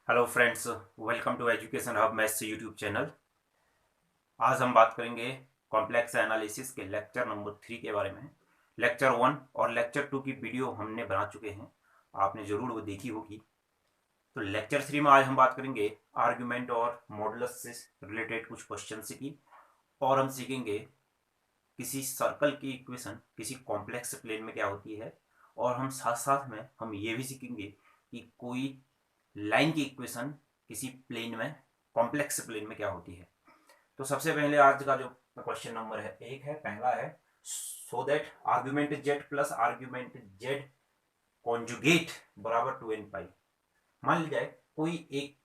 Hello friends, welcome to education hub maths YouTube channel. आज हम बात करेंगे कॉम्प्लेक्स एनालिसिस के लेक्चर नंबर 3 के बारे में। लेक्चर 1 और लेक्चर 2 की वीडियो हमने बना चुके हैं, आपने ज़रूर वो देखी होगी। तो लेक्चर 3 में आज हम बात करेंगे आर्ग्यूमेंट और मॉडुलस से रिलेटेड कुछ क्वेश्चन की, और हम सीखेंगे किसी सर्कल की इक्वेशन किसी कॉम्प्लेक्स प्लेन में क्या होती है, और हम साथ साथ में हम ये भी सीखेंगे कि कोई लाइन की इक्वेशन किसी प्लेन में कॉम्प्लेक्स प्लेन में क्या होती है। तो सबसे पहले आज का जो क्वेश्चन नंबर है एक है, पहला है, so that argument Z plus argument Z conjugate बराबर 2n पाई। मान लिया जाए कोई एक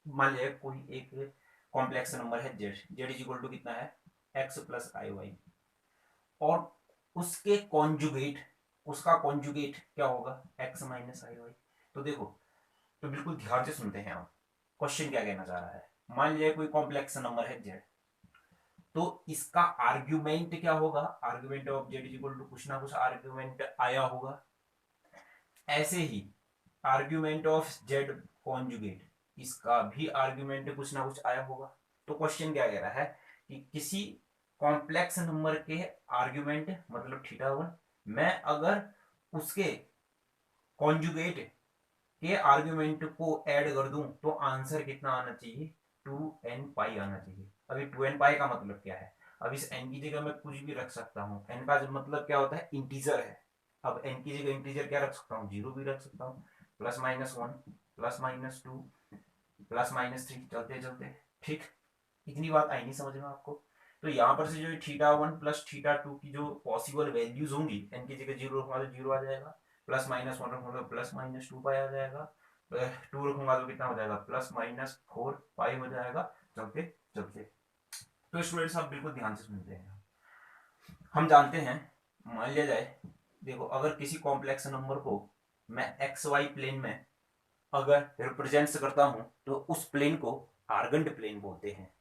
मान लिया कोई एक कॉम्प्लेक्स नंबर है Z, Z is equal to कितना है, एक्स प्लस आई वाई, और उसके कॉन्जुगेट, उसका कॉन्जुगेट क्या होगा, एक्स माइनस आई वाई। तो देखो, तो बिल्कुल ध्यान से सुनते हैं आप, क्वेश्चन क्या कहना चाह रहा है। मान लिया कोई कॉम्प्लेक्स नंबर है जेड, तो इसका आर्ग्यूमेंट क्या होगा, argument of Z is equal to कुछ ना कुछ आर्ग्यूमेंट आया होगा। ऐसे ही आर्ग्यूमेंट ऑफ जेड कॉन्जुगेट, इसका भी आर्ग्यूमेंट कुछ ना कुछ आया होगा। तो क्वेश्चन क्या कह रहा है कि किसी कॉम्प्लेक्स नंबर के आर्ग्यूमेंट मतलब थीटा वन, मैं अगर उसके कॉन्जुगेट के आर्ग्यूमेंट को ऐड कर दूं तो आंसर कितना आना चाहिए, 2n पाई आना चाहिए। अभी 2n पाई का मतलब क्या है, अब इस n की जगह मैं कुछ भी रख सकता हूँ। n का मतलब क्या होता है, इंटीजर है। अब n की जगह इंटीजर क्या रख सकता हूँ, जीरो भी रख सकता हूँ, +-1 +-2 +-3 चलते चलते। ठीक, इतनी बात आई नहीं समझ में आपको। तो यहाँ पर से जो theta one plus theta two की जो पॉसिबल वैल्यूज होंगी, एन की जगह जीरो रखूंगा तो जीरो आ जाएगा, +-1 रखूंगा तो +-2 पाई आ जाएगा, टू रखूंगा तो कितना हो जाएगा, +-4 पाई हो जाएगा, चलते चलते। तो स्टूडेंट्स आप बिल्कुल ध्यान से सुनते हैं। हम जानते हैं, मान लिया जाए, देखो अगर किसी कॉम्प्लेक्स नंबर को मैं एक्स वाई प्लेन में अगर रिप्रेजेंट करता हूं तो उस प्लेन को आर्गेंट प्लेन बोलते हैं।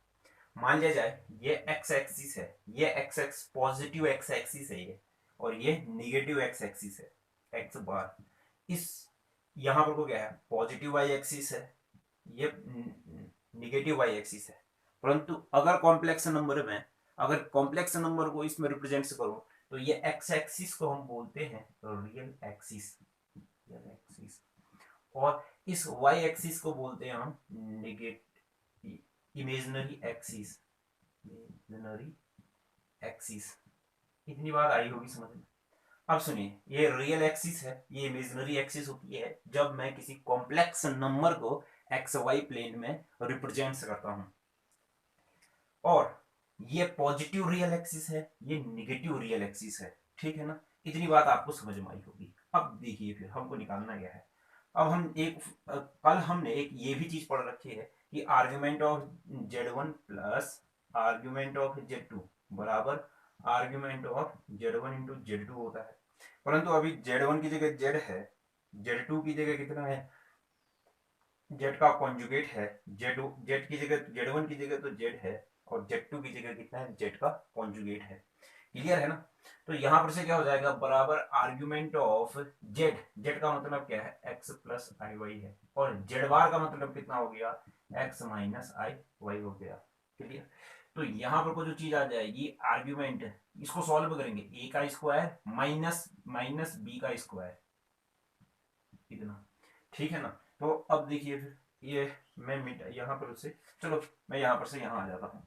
मान लिया जाए ये एक्स एक्सिस है, ये x x positive x axis है ये, और ये निगेटिव एक्स एक्सिस है, एक्स बार। इस यहां पर को क्या है, पॉजिटिव वाई एक्सिस है, ये निगेटिव वाई एक्सिस है। परंतु अगर कॉम्प्लेक्स नंबर में, अगर कॉम्प्लेक्स नंबर को इसमें रिप्रेजेंट करो तो ये एक्स एक्सिस को हम बोलते हैं रियल एक्सिस, रियल एक्सिस, और इस वाई एक्सिस को बोलते हैं हम negative imaginary axis, imaginary axis. इतनी बात आई होगी समझ में। अब सुनिए, ये रियल एक्सिस है, ये इमेजिनरी एक्सिस होती है जब मैं किसी कॉम्प्लेक्स नंबर को एक्स वाई प्लेन में रिप्रेजेंट करता हूं, और ये पॉजिटिव रियल एक्सिस है, ये निगेटिव रियल एक्सिस है। ठीक है ना, इतनी बात आपको समझ में आई होगी। अब देखिए फिर हमको निकालना क्या है। अब हम एक कल हमने एक ये भी चीज पढ़ रखी है कि argument of Z one plus argument of Z two बराबर argument of Z one into Z two होता है। परंतु अभी जेड वन की जगह जेड है, जेड टू की जगह कितना है, जेड का कॉन्जुगेट है, जेड जेड की जगह जेड वन की जगह तो जेड है, और जेड टू की जगह कितना है, जेड का कॉन्जुगेट है। क्लियर है ना। तो यहां पर से क्या हो जाएगा, बराबर आर्ग्यूमेंट ऑफ जेड, जेड का मतलब क्या है, एक्स प्लस आई वाई है, और जेड बार का मतलब कितना हो गया, एक्स माइनस आई वाई हो गया। क्लियर। तो यहां पर को जो चीज आ जाएगी आर्ग्यूमेंट, इसको सॉल्व करेंगे, ए का स्क्वायर माइनस माइनस बी का स्क्वायर, इतना। ठीक है ना। तो अब देखिए फिर ये मैं मिट यहाँ पर से, चलो मैं यहाँ पर से यहाँ आ जाता हूँ।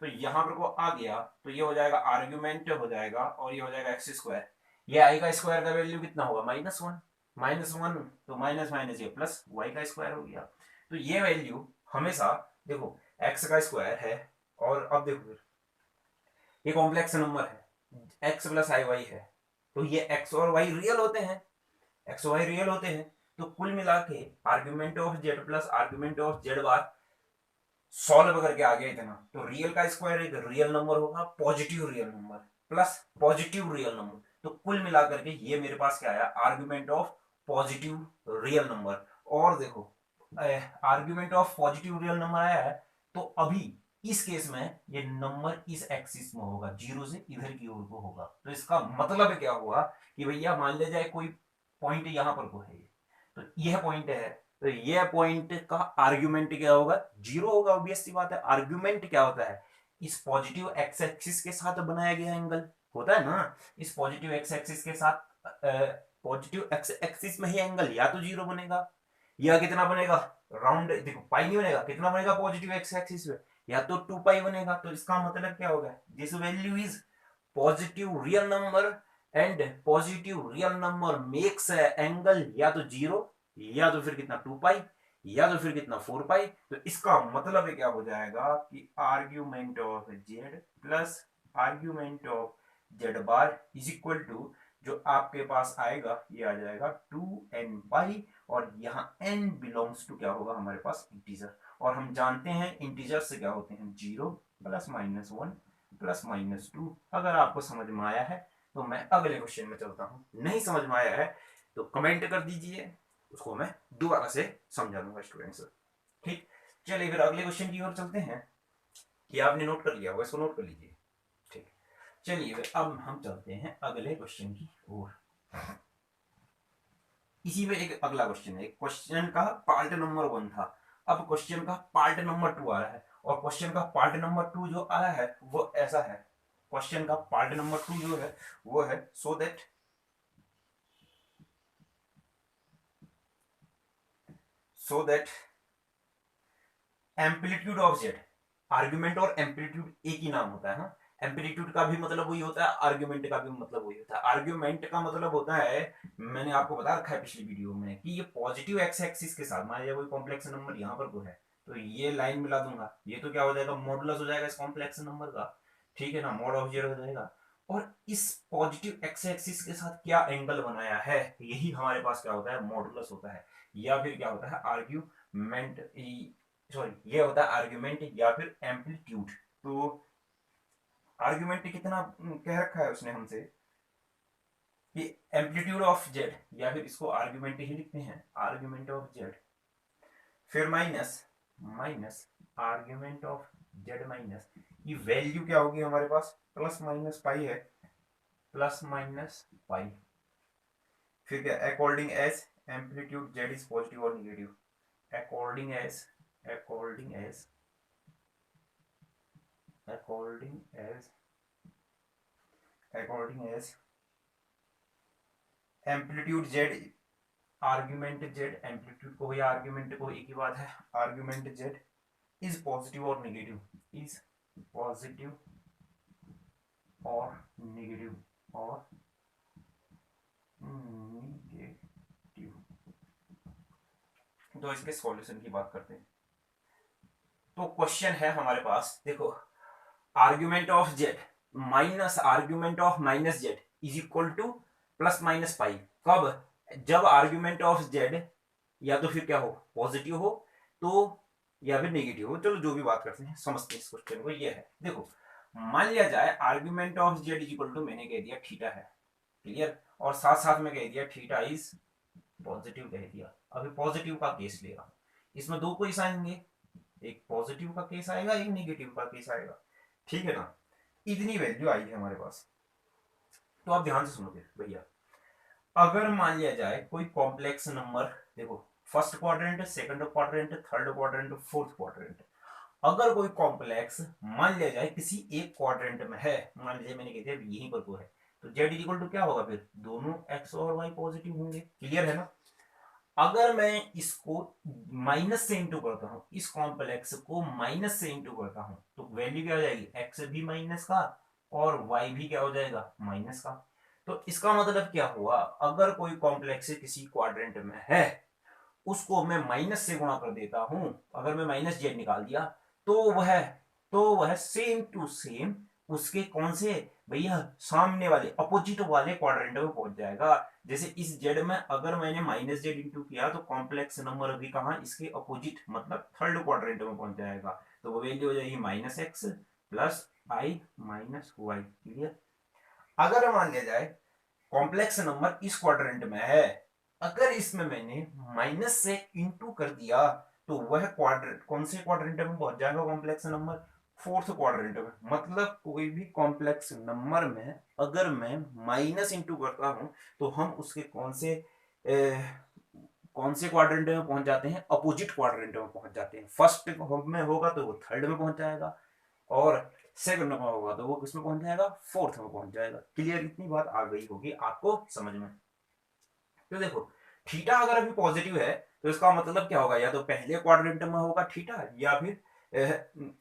तो यहाँ पर को आ गया तो ये हो जाएगा आर्ग्यूमेंट हो जाएगा, और ये हो जाएगा एक्स स्क्वायर। ये आई का स्क्वायर का वैल्यू कितना होगा, -1, -1 तो माइनस माइनस ये प्लस वाई का स्क्वायर हो गया। तो ये वैल्यू हमेशा, देखो एक्स का स्क्वायर है, और अब देखो फिर ये कॉम्प्लेक्स नंबर है, एक्स प्लस आई वाई है, तो ये एक्स और वाई रियल होते हैं, एक्स वाई रियल होते हैं। तो कुल मिला के argument of Z plus argument of Z bar solve करके आ गया इतना। तो रियल का स्क्वायर एक रियल नंबर होगा, positive real number plus positive real number, तो कुल मिला करके ये मेरे पास क्या आया, argument of positive real number. और देखो argument of positive real number आया है, तो अभी इस केस में ये नंबर इस एक्सिस में होगा, जीरो से इधर की ओर को होगा। तो इसका मतलब क्या हुआ कि भैया मान लिया जाए कोई पॉइंट यहां पर को है, तो यह पॉइंट है, तो ये पॉइंट का आर्ग्यूमेंट क्या होगा, 0 होगा। ऑब्वियस सी बात है। आर्ग्यूमेंट क्या होता है, इस पॉजिटिव एक्स एक्सिस के साथ बनाया गया एंगल होता है ना। इस पॉजिटिव एक्स एक्सिस के साथ पॉजिटिव एक्स एक्सिस में ही एंगल या तो 0 बनेगा या कितना बनेगा, राउंड देखो पाई नहीं बनेगा, कितना बनेगा पॉजिटिव एक्स एक्सिस में, या तो 2 पाई बनेगा। तो इसका मतलब क्या होगा, this value is positive real number and positive real number makes angle या तो 0 या तो फिर कितना 2 पाई या तो फिर कितना 4 पाई। तो इसका मतलब क्या हो जाएगा कि argument of Z plus argument of Z bar is equal to जो आपके पास आएगा ये आ जाएगा 2n पाई, और यहाँ n बिलोंग्स टू क्या होगा हमारे पास इंटीजर, और हम जानते हैं इंटीजर से क्या होते हैं 0 प्लस माइनस 1 प्लस माइनस 2। अगर आपको समझ में आया है तो मैं अगले क्वेश्चन में चलता हूँ, नहीं समझ में आया है तो कमेंट कर दीजिए, उसको मैं दोबारा से समझा दूंगा स्टूडेंट्स। ठीक, चलिए फिर अगले क्वेश्चन की ओर चलते हैं। ये आपने नोट कर लिया होगा, इसको नोट कर लीजिए। ठीक, चलिए फिर अब हम चलते हैं अगले क्वेश्चन की ओर। इसी में एक अगला क्वेश्चन है, क्वेश्चन का पार्ट नंबर 1 था, अब क्वेश्चन का पार्ट नंबर 2 आ रहा है, और क्वेश्चन का पार्ट नंबर 2 जो आया है वो ऐसा है। क्वेश्चन का पार्ट नंबर 2 जो है वो है so that amplitude of Z, argument और एम्पलीट्यूड एक ही नाम होता है ना। एम्पलीट्यूड का भी मतलब वही होता है, आर्ग्यूमेंट का भी मतलब वही होता है। आर्ग्यूमेंट का मतलब होता है, मैंने आपको बता रखा है पिछली वीडियो में, कि ये पॉजिटिव एक्स एक्सिस के साथ मान लिया कोई कॉम्प्लेक्स नंबर यहाँ पर को है तो ये लाइन मिला दूंगा, ये तो क्या हो जाएगा मॉडुलस हो जाएगा इस कॉम्प्लेक्स नंबर का, ठीक है ना, मॉड ऑफ जेड हो जाएगा। और इस पॉजिटिव एक्स एक्सिस के साथ क्या एंगल बनाया है, यही हमारे पास क्या होता है मॉडुलस होता है, या फिर क्या होता है आर्ग्यूमेंट, सॉरी ये होता है आर्ग्यूमेंट या फिर एम्पलीट्यूड। तो आर्ग्यूमेंट कितना कह रखा है उसने हमसे कि एम्पलीट्यूड ऑफ जेड, या फिर इसको आर्ग्यूमेंट ही लिखते हैं आर्ग्यूमेंट ऑफ जेड, फिर minus minus argument of Z minus, ये वैल्यू क्या होगी हमारे पास प्लस माइनस पाई है, प्लस माइनस पाई। फिर क्या according as amplitude Z is positive और negative, according as according as according as amplitude Z, argument Z amplitude को या आर्ग्यूमेंट को एक ही बात है, आर्ग्यूमेंट जेड इज पॉजिटिव और निगेटिव, इज पॉजिटिव और निगेटिव और निगेटिव। तो इसके सॉल्यूशन की बात करते हैं। तो क्वेश्चन है हमारे पास, देखो argument of Z minus argument of minus Z is equal to plus minus पाई। कब, जब आर्ग्यूमेंट ऑफ जेड या तो फिर क्या हो पॉजिटिव हो तो या फिर नेगेटिव हो, चलो जो भी बात करते हैं समझते हैं इस क्वेश्चन को। ये है देखो, मान लिया जाए argument of Z is equal to मैंने कह दिया थीटा है, क्लियर, और साथ साथ में कह दिया थीटा इज पॉजिटिव कह दिया। अभी पॉजिटिव का केस ले रहा हूं, इसमें दो केस आएंगे, एक पॉजिटिव का केस आएगा एक नेगेटिव का केस आएगा, ठीक है ना। इतनी वैल्यू आई है हमारे पास, तो आप ध्यान से सुनोगे भैया। अगर मान लिया जाए कोई कॉम्प्लेक्स नंबर, देखो first quadrant, second quadrant, third quadrant, fourth quadrant, अगर कोई कॉम्प्लेक्स मान लिया जाए किसी एक क्वाड्रेंट में है, मान लीजिए मैंने कह दिया यहीं पर को है, तो जेड इक्वल टू क्या होगा, फिर दोनों एक्स और वाई पॉजिटिव होंगे, क्लियर है ना। अगर मैं इसको माइनस से इंटू करता हूं, इस कॉम्प्लेक्स को माइनस से इंटू करता हूं, तो वैल्यू क्या हो जाएगी, एक्स भी माइनस का और वाई भी क्या हो जाएगा माइनस का। तो इसका मतलब क्या हुआ, अगर कोई कॉम्प्लेक्स किसी क्वाड्रेंट में है उसको मैं माइनस से गुणा कर देता हूं, अगर मैं माइनस जेड निकाल दिया तो वह सेम टू सेम उसके कौन से भैया सामने वाले अपोजिट वाले क्वाड्रेंट में पहुंच जाएगा। जैसे इस जेड में अगर मैंने माइनस जेड इंटू किया तो कॉम्प्लेक्स नंबर अभी कहा इसके अपोजिट मतलब थर्ड क्वाड्रेंट में पहुंच जाएगा, तो वो वैल्यू हो जाएगी माइनस एक्स प्लस आई माइनस वाई, क्लियर। अगर मान लिया जाए कॉम्प्लेक्स नंबर इस क्वाड्रेंट में है, अगर इसमें मैंने माइनस से इंटू कर दिया तो वह क्वाड्रेंट कौन से क्वाड्रेंट में पहुंच जाएगा, कॉम्प्लेक्स नंबर फोर्थ क्वाड्रेंट में। मतलब कोई भी कॉम्प्लेक्स नंबर में अगर मैं माइनस इंटू करता हूं तो हम उसके कौन से कौन से क्वाड्रेंट में पहुंच जाते हैं, अपोजिट क्वाड्रेंट में पहुंच जाते हैं। फर्स्ट में होगा तो वो थर्ड में पहुंच जाएगा, और सेकंड में होगा तो वो किसमें पहुंच जाएगा, फोर्थ में पहुंच जाएगा। क्लियर, इतनी बात आ गई होगी आपको समझ में। तो देखो थीटा अगर अभी पॉजिटिव है तो इसका मतलब क्या होगा, या तो पहले क्वाड्रेंट में होगा थीटा, या फिर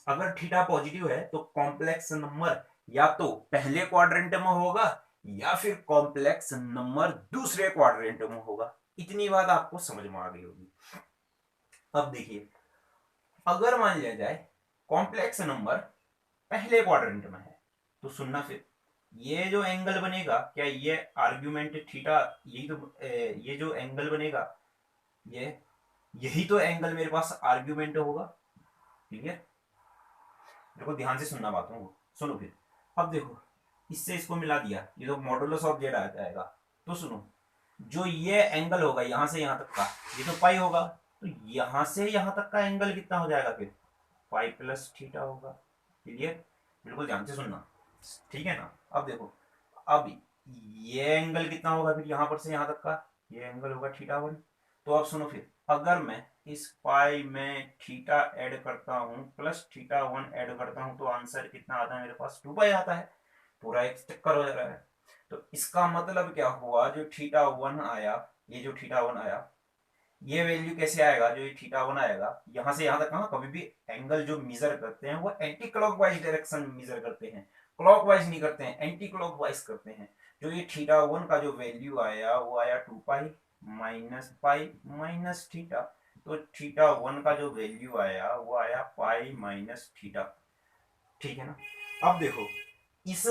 अगर थीटा पॉजिटिव है तो कॉम्प्लेक्स नंबर या तो पहले क्वाड्रेंट में होगा या फिर कॉम्प्लेक्स नंबर दूसरे क्वाड्रेंट में होगा। इतनी बात आपको समझ में आ गई होगी। अब देखिए अगर मान लिया जाए कॉम्प्लेक्स नंबर पहले क्वाड्रेंट में है तो सुनना, फिर ये जो एंगल बनेगा, क्या ये आर्ग्यूमेंट थीटा, यही तो ये जो एंगल बनेगा ये, यही तो एंगल मेरे पास आर्ग्यूमेंट होगा। ठीक है, देखो ध्यान से सुनना बातों को, सुनो फिर। अब देखो इससे इसको मिला दिया, ये तो मॉडुलस ऑफ जेड आ जाएगा। तो सुनो, जो ये एंगल होगा यहां से यहां तक का, ये तो पाई होगा, तो यहां से यहां तक का एंगल कितना हो जाएगा, फिर पाई प्लस थीटा होगा। क्लियर, बिल्कुल ध्यान से सुनना, ठीक है ना। अब देखो, अब ये एंगल कितना होगा, फिर यहां पर से यहां तक का ये एंगल होगा थीटा 1। तो अब सुनो फिर, अगर मैं इस पाई में थीटा ऐड करता हूं प्लस थीटा 1 ऐड करता हूं तो आंसर कितना आता है मेरे पास, 2 पाई आता है। पूरा एक चक्कर हो जा रहा है। तो इसका मतलब क्या हुआ, जो थीटा 1 आया, ये जो थीटा 1 आया, ये वैल्यू कैसे आएगा, जो ये थीटा 1 आएगा यहां से यहां तक, कहां कभी भी एंगल जो मेजर करते हैं वो एंटी क्लॉकवाइज डायरेक्शन में मेजर करते हैं, क्लॉकवाइज नहीं करते हैं, एंटी क्लॉकवाइज करते हैं। जो ये थीटा 1 का जो वैल्यू आया वो आया 2 पाई माइनस थीटा। तो थीटा 1 का जो वैल्यू आया वो आया पाई माइनस थीटा। ठीक है ना। अब देखो इस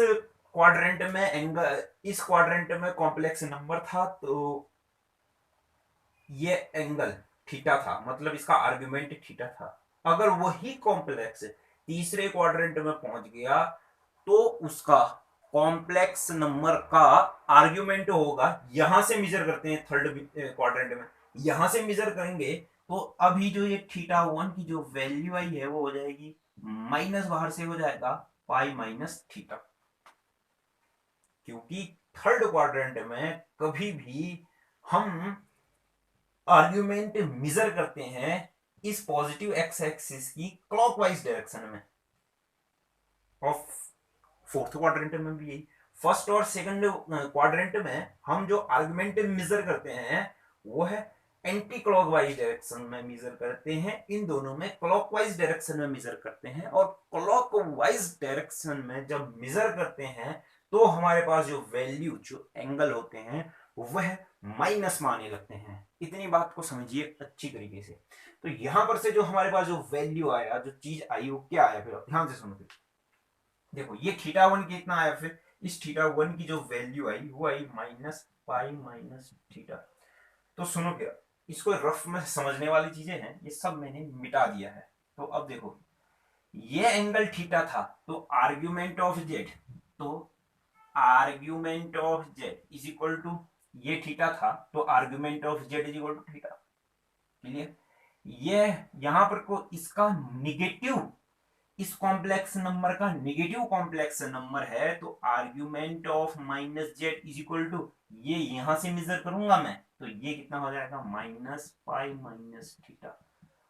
क्वाड्रेंट में एंगल, इस क्वाड्रेंट में कॉम्प्लेक्स नंबर था तो ये एंगल थीटा था, मतलब इसका आर्गुमेंट थीटा था। अगर वही कॉम्प्लेक्स तीसरे क्वाड्रेंट में पहुंच गया तो उसका कॉम्प्लेक्स नंबर का आर्गुमेंट होगा, यहां से मेजर करते हैं थर्ड क्वाड्रेंट में, यहां से मेजर करेंगे तो अभी जो ये थीटा 1 की जो वैल्यू आई है वो हो जाएगी माइनस, बाहर से हो जाएगा पाई माइनस थीटा। क्योंकि थर्ड क्वाड्रेंट में कभी भी हम आर्ग्यूमेंट मेजर करते हैं इस पॉजिटिव एक्स एक्सिस की क्लॉकवाइज डायरेक्शन में, और फोर्थ क्वाड्रेंट में भी यही। फर्स्ट और सेकंड क्वाड्रेंट में हम जो आर्गुमेंट मेजर करते हैं वो है एंटी क्लॉकवाइज डायरेक्शन में मेजर करते हैं, इन दोनों में क्लॉकवाइज डायरेक्शन में मेजर करते हैं। और क्लॉकवाइज डायरेक्शन में जब मेजर करते हैं तो हमारे पास जो वैल्यू, जो एंगल होते हैं वह माइनस में आने लगते हैं। इतनी बात को समझिए अच्छी तरीके से। तो यहां पर से जो हमारे पास जो वैल्यू आया, जो चीज आई वो क्या आया, फिर ध्यान से सुनो। फिर देखो ये थीटा 1 कितना आया, फिर इस थीटा 1 की जो वैल्यू आई वो आई माइनस पाई माइनस थीटा। तो सुनो, क्या इसको रफ में समझने वाली चीजें हैं, ये सब मैंने मिटा दिया है। तो अब देखो ये एंगल थीटा था तो आर्ग्यूमेंट ऑफ जेड, तो argument of Z is equal to, ये थीटा था तो argument of Z is equal to theta. Clear, ये यहां पर को इसका निगेटिव, इस कॉम्प्लेक्स नंबर का निगेटिव कॉम्प्लेक्स नंबर है तो argument of minus Z is equal to, ये यहां से मेजर करूंगा मैं तो ये कितना हो जाएगा माइनस पाई माइनस थीटा।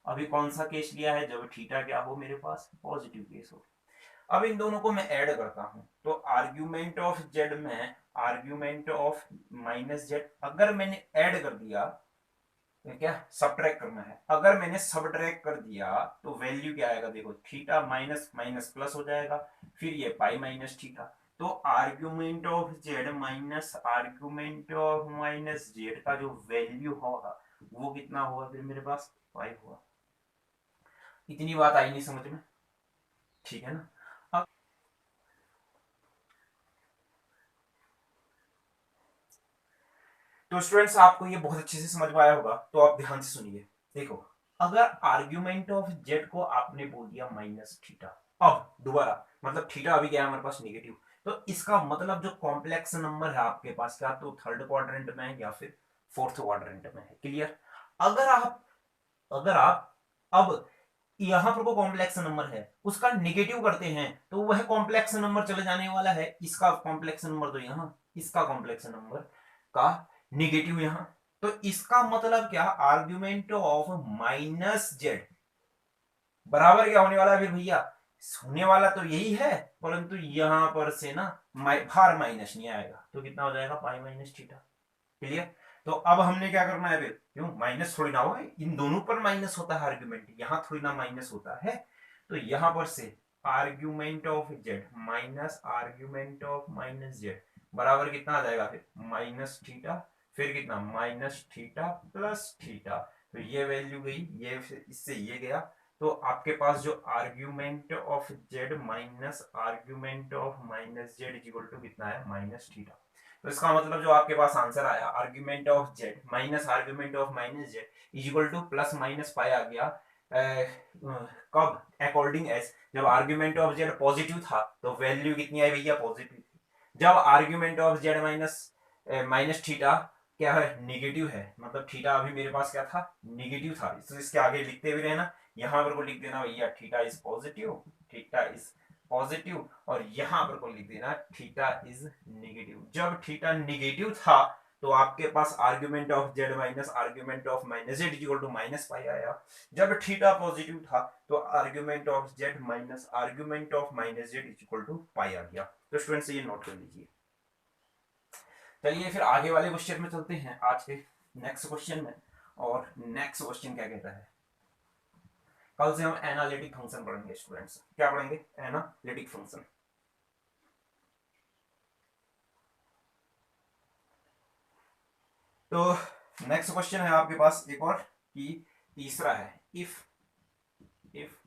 अभी कौन सा केस लिया है, जब थीटा क्या हो मेरे पास पॉजिटिव केस हो। अब इन दोनों को मैं ऐड करता हूं तो आर्ग्यूमेंट ऑफ जेड में आर्ग्यूमेंट ऑफ माइनस जेड अगर मैंने ऐड कर दिया तो क्या सबट्रैक्ट करना है, अगर मैंने सबट्रैक्ट कर दिया तो वैल्यू क्या आएगा, देखो थीटा माइनस माइनस प्लस हो जाएगा, फिर ये पाई माइनस थीटा। तो argument of Z minus argument of minus Z का जो वैल्यू होगा वो कितना होगा, फिर मेरे पास पाई होगा। इतनी बात आई नहीं समझ में, ठीक है ना। तो स्टूडेंट्स आपको ये बहुत अच्छे से समझ में आया होगा, तो आप ध्यान से सुनिए। देखो अगर आर्ग्यूमेंट ऑफ जेड को आपने बोल दिया माइनस थीटा, अब दोबारा मतलब थीटा अभी क्या है हमारे पास निगेटिव, तो इसका मतलब जो कॉम्प्लेक्स नंबर है आपके पास क्या तो थर्ड क्वाड्रेंट में है या फिर फोर्थ क्वाड्रेंट में है। क्लियर, अगर आप अब यहां पर को कॉम्प्लेक्स नंबर है उसका निगेटिव करते हैं तो वह कॉम्प्लेक्स नंबर चले जाने वाला है, इसका कॉम्प्लेक्स नंबर तो यहां, इसका कॉम्प्लेक्स नंबर का निगेटिव यहां, तो इसका मतलब क्या, आर्ग्यूमेंट ऑफ माइनस जेड बराबर क्या होने वाला है फिर भैया, होने वाला तो यही है, परंतु यहां पर से ना बाहर माइनस नहीं आएगा, तो कितना हो जाएगा पाई माइनस थीटा। क्लियर। तो अब हमने क्या करना है फिर, क्यों माइनस थोड़ी ना होगा, इन दोनों पर माइनस होता है आर्ग्यूमेंट, यहां थोड़ी ना माइनस होता है, तो यहां पर से argument of Z minus argument of minus Z बराबर कितना आ जाएगा फिर माइनस थीटा, फिर कितना माइनस थीटा प्लस थीटा, तो ये वैल्यू गई, ये इससे ये गया, तो आपके पास जो argument of Z minus argument of minus Z equal to कितना है माइनस थीटा। तो इसका मतलब जो आपके पास आंसर आया argument of Z minus argument of minus Z equal to plus minus pi आ गया, कब अकॉर्डिंग एज जब आर्ग्यूमेंट ऑफ जेड पॉजिटिव था तो वैल्यू कितनी आई भैया पॉजिटिव थी, जब argument of Z minus minus theta क्या है निगेटिव है, मतलब थीटा अभी मेरे पास क्या था निगेटिव था, तो इसके आगे लिखते हुए रहना, यहां पर को लिख देना भैया theta is positive, theta is positive, और यहां पर को लिख देना थीटा इज नेगेटिव। जब थीटा नेगेटिव था तो आपके पास argument of Z minus argument of minus Z equal to minus pi आया, जब थीटा पॉजिटिव था तो argument of Z minus argument of minus Z equal to pi आ गया। तो स्टूडेंट्स ये नोट कर लीजिए। चलिए फिर आगे वाले क्वेश्चन में चलते हैं, आज के नेक्स्ट क्वेश्चन में। और नेक्स्ट क्वेश्चन क्या कहता है, कल से हम एनालिटिक फंक्शन पढ़ेंगे स्टूडेंट्स, क्या पढ़ेंगे एनालिटिक फंक्शन। तो नेक्स्ट क्वेश्चन है आपके पास एक और कि तीसरा है, इफ इफ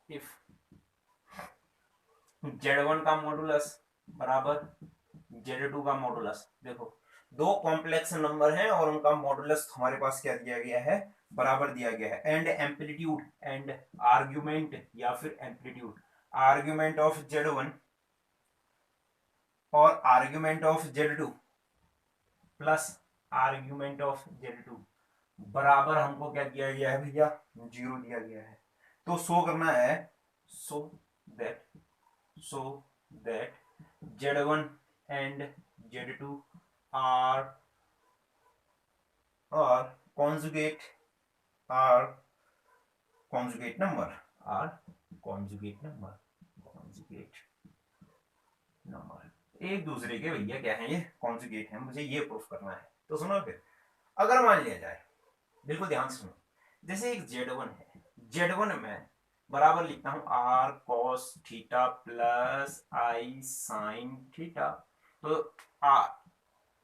इफ Z1 का मॉडुलस बराबर Z2 का मॉडुलस, देखो दो कॉम्प्लेक्स नंबर हैं और उनका मॉडुलस हमारे पास क्या दिया गया है बराबर दिया गया है, एंड एम्पलीट्यूड एंड आर्ग्यूमेंट या फिर एम्पलीट्यूड आर्ग्यूमेंट ऑफ Z1 और argument of Z2 plus argument of Z2 बराबर हमको क्या दिया गया है भैया जीरो दिया गया है। तो शो करना है, so that so that Z1 and Z2 are conjugate are conjugate number are conjugate number एक दूसरे के भैया क्या है ये कॉन्जुगेट है, मुझे ये प्रूफ करना है। तो सुनो फिर, अगर मान लिया जाए, बिल्कुल ध्यान से सुनो, जैसे एक Z1 है, Z1 में बराबर लिखता हूं R cos theta plus I sine theta, तो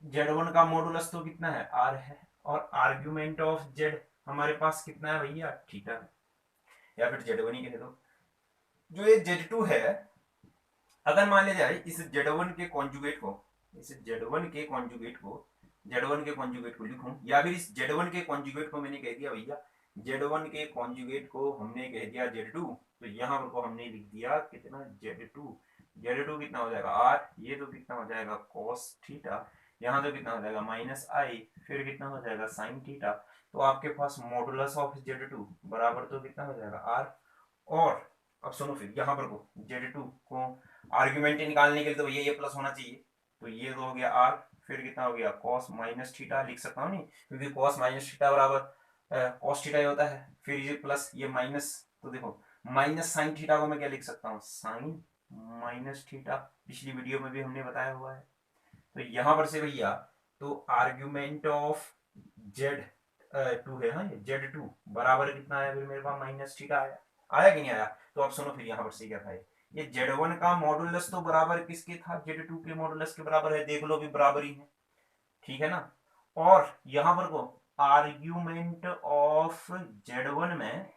Z1 का मॉडुलस तो कितना है आर है, और आर्ग्यूमेंट ऑफ जेड हमारे पास कितना है भैया थीटा, या फिर Z1 ही कह दो। जो ये Z2 है, अगर मान लिया जाए इस Z1 के कॉन्जुगेट को, इस Z1 के कॉन्जुगेट को Z1 के कॉन्जुगेट को लिखूं, या फिर इस Z1 के कॉन्जुगेट को मैंने कह दिया भैया Z1 के कॉन्जुगेट को हमने कह दिया Z2, तो यहां पर को हमने लिख दिया कितना Z2, Z2 कितना हो जाएगा आर, ये तो कितना हो जाएगा cos थीटा, यहाँ तो कितना हो जाएगा माइनस आई, फिर कितना हो जाएगा साइन थीटा, तो आपके पास मॉडुलस ऑफ Z2 बराबर तो कितना हो जाएगा आर। और अब सुनो फिर यहाँ पर को Z2 को आर्ग्यूमेंट निकालने के लिए तो ये प्लस होना चाहिए, तो ये तो हो गया आर, फिर कितना हो गया कॉस माइनस थीटा लिख सकता हूँ नहीं, क्योंकि कॉस माइनस थीटा बराबर कॉस थीटा होता है, फिर ये प्लस ये माइनस, तो देखो माइनस साइन थीटा को मैं क्या लिख सकता हूँ साइन माइनस थीटा, पिछली वीडियो में भी हमने बताया हुआ है। तो यहां पर से भैया तो आर्ग्यूमेंट ऑफ जेड टू है, हाँ Z2 बराबर कितना आया फिर मेरे पास माइनस थीटा आया, आया कि नहीं आया। तो अब सुनो फिर यहाँ पर से क्या था, ये Z1 का मॉडुलस तो बराबर किसके था Z2 के मॉडुलस के बराबर है, देख लो भी बराबर ही है, ठीक है ना। और यहां पर को आर्ग्यूमेंट ऑफ Z1 में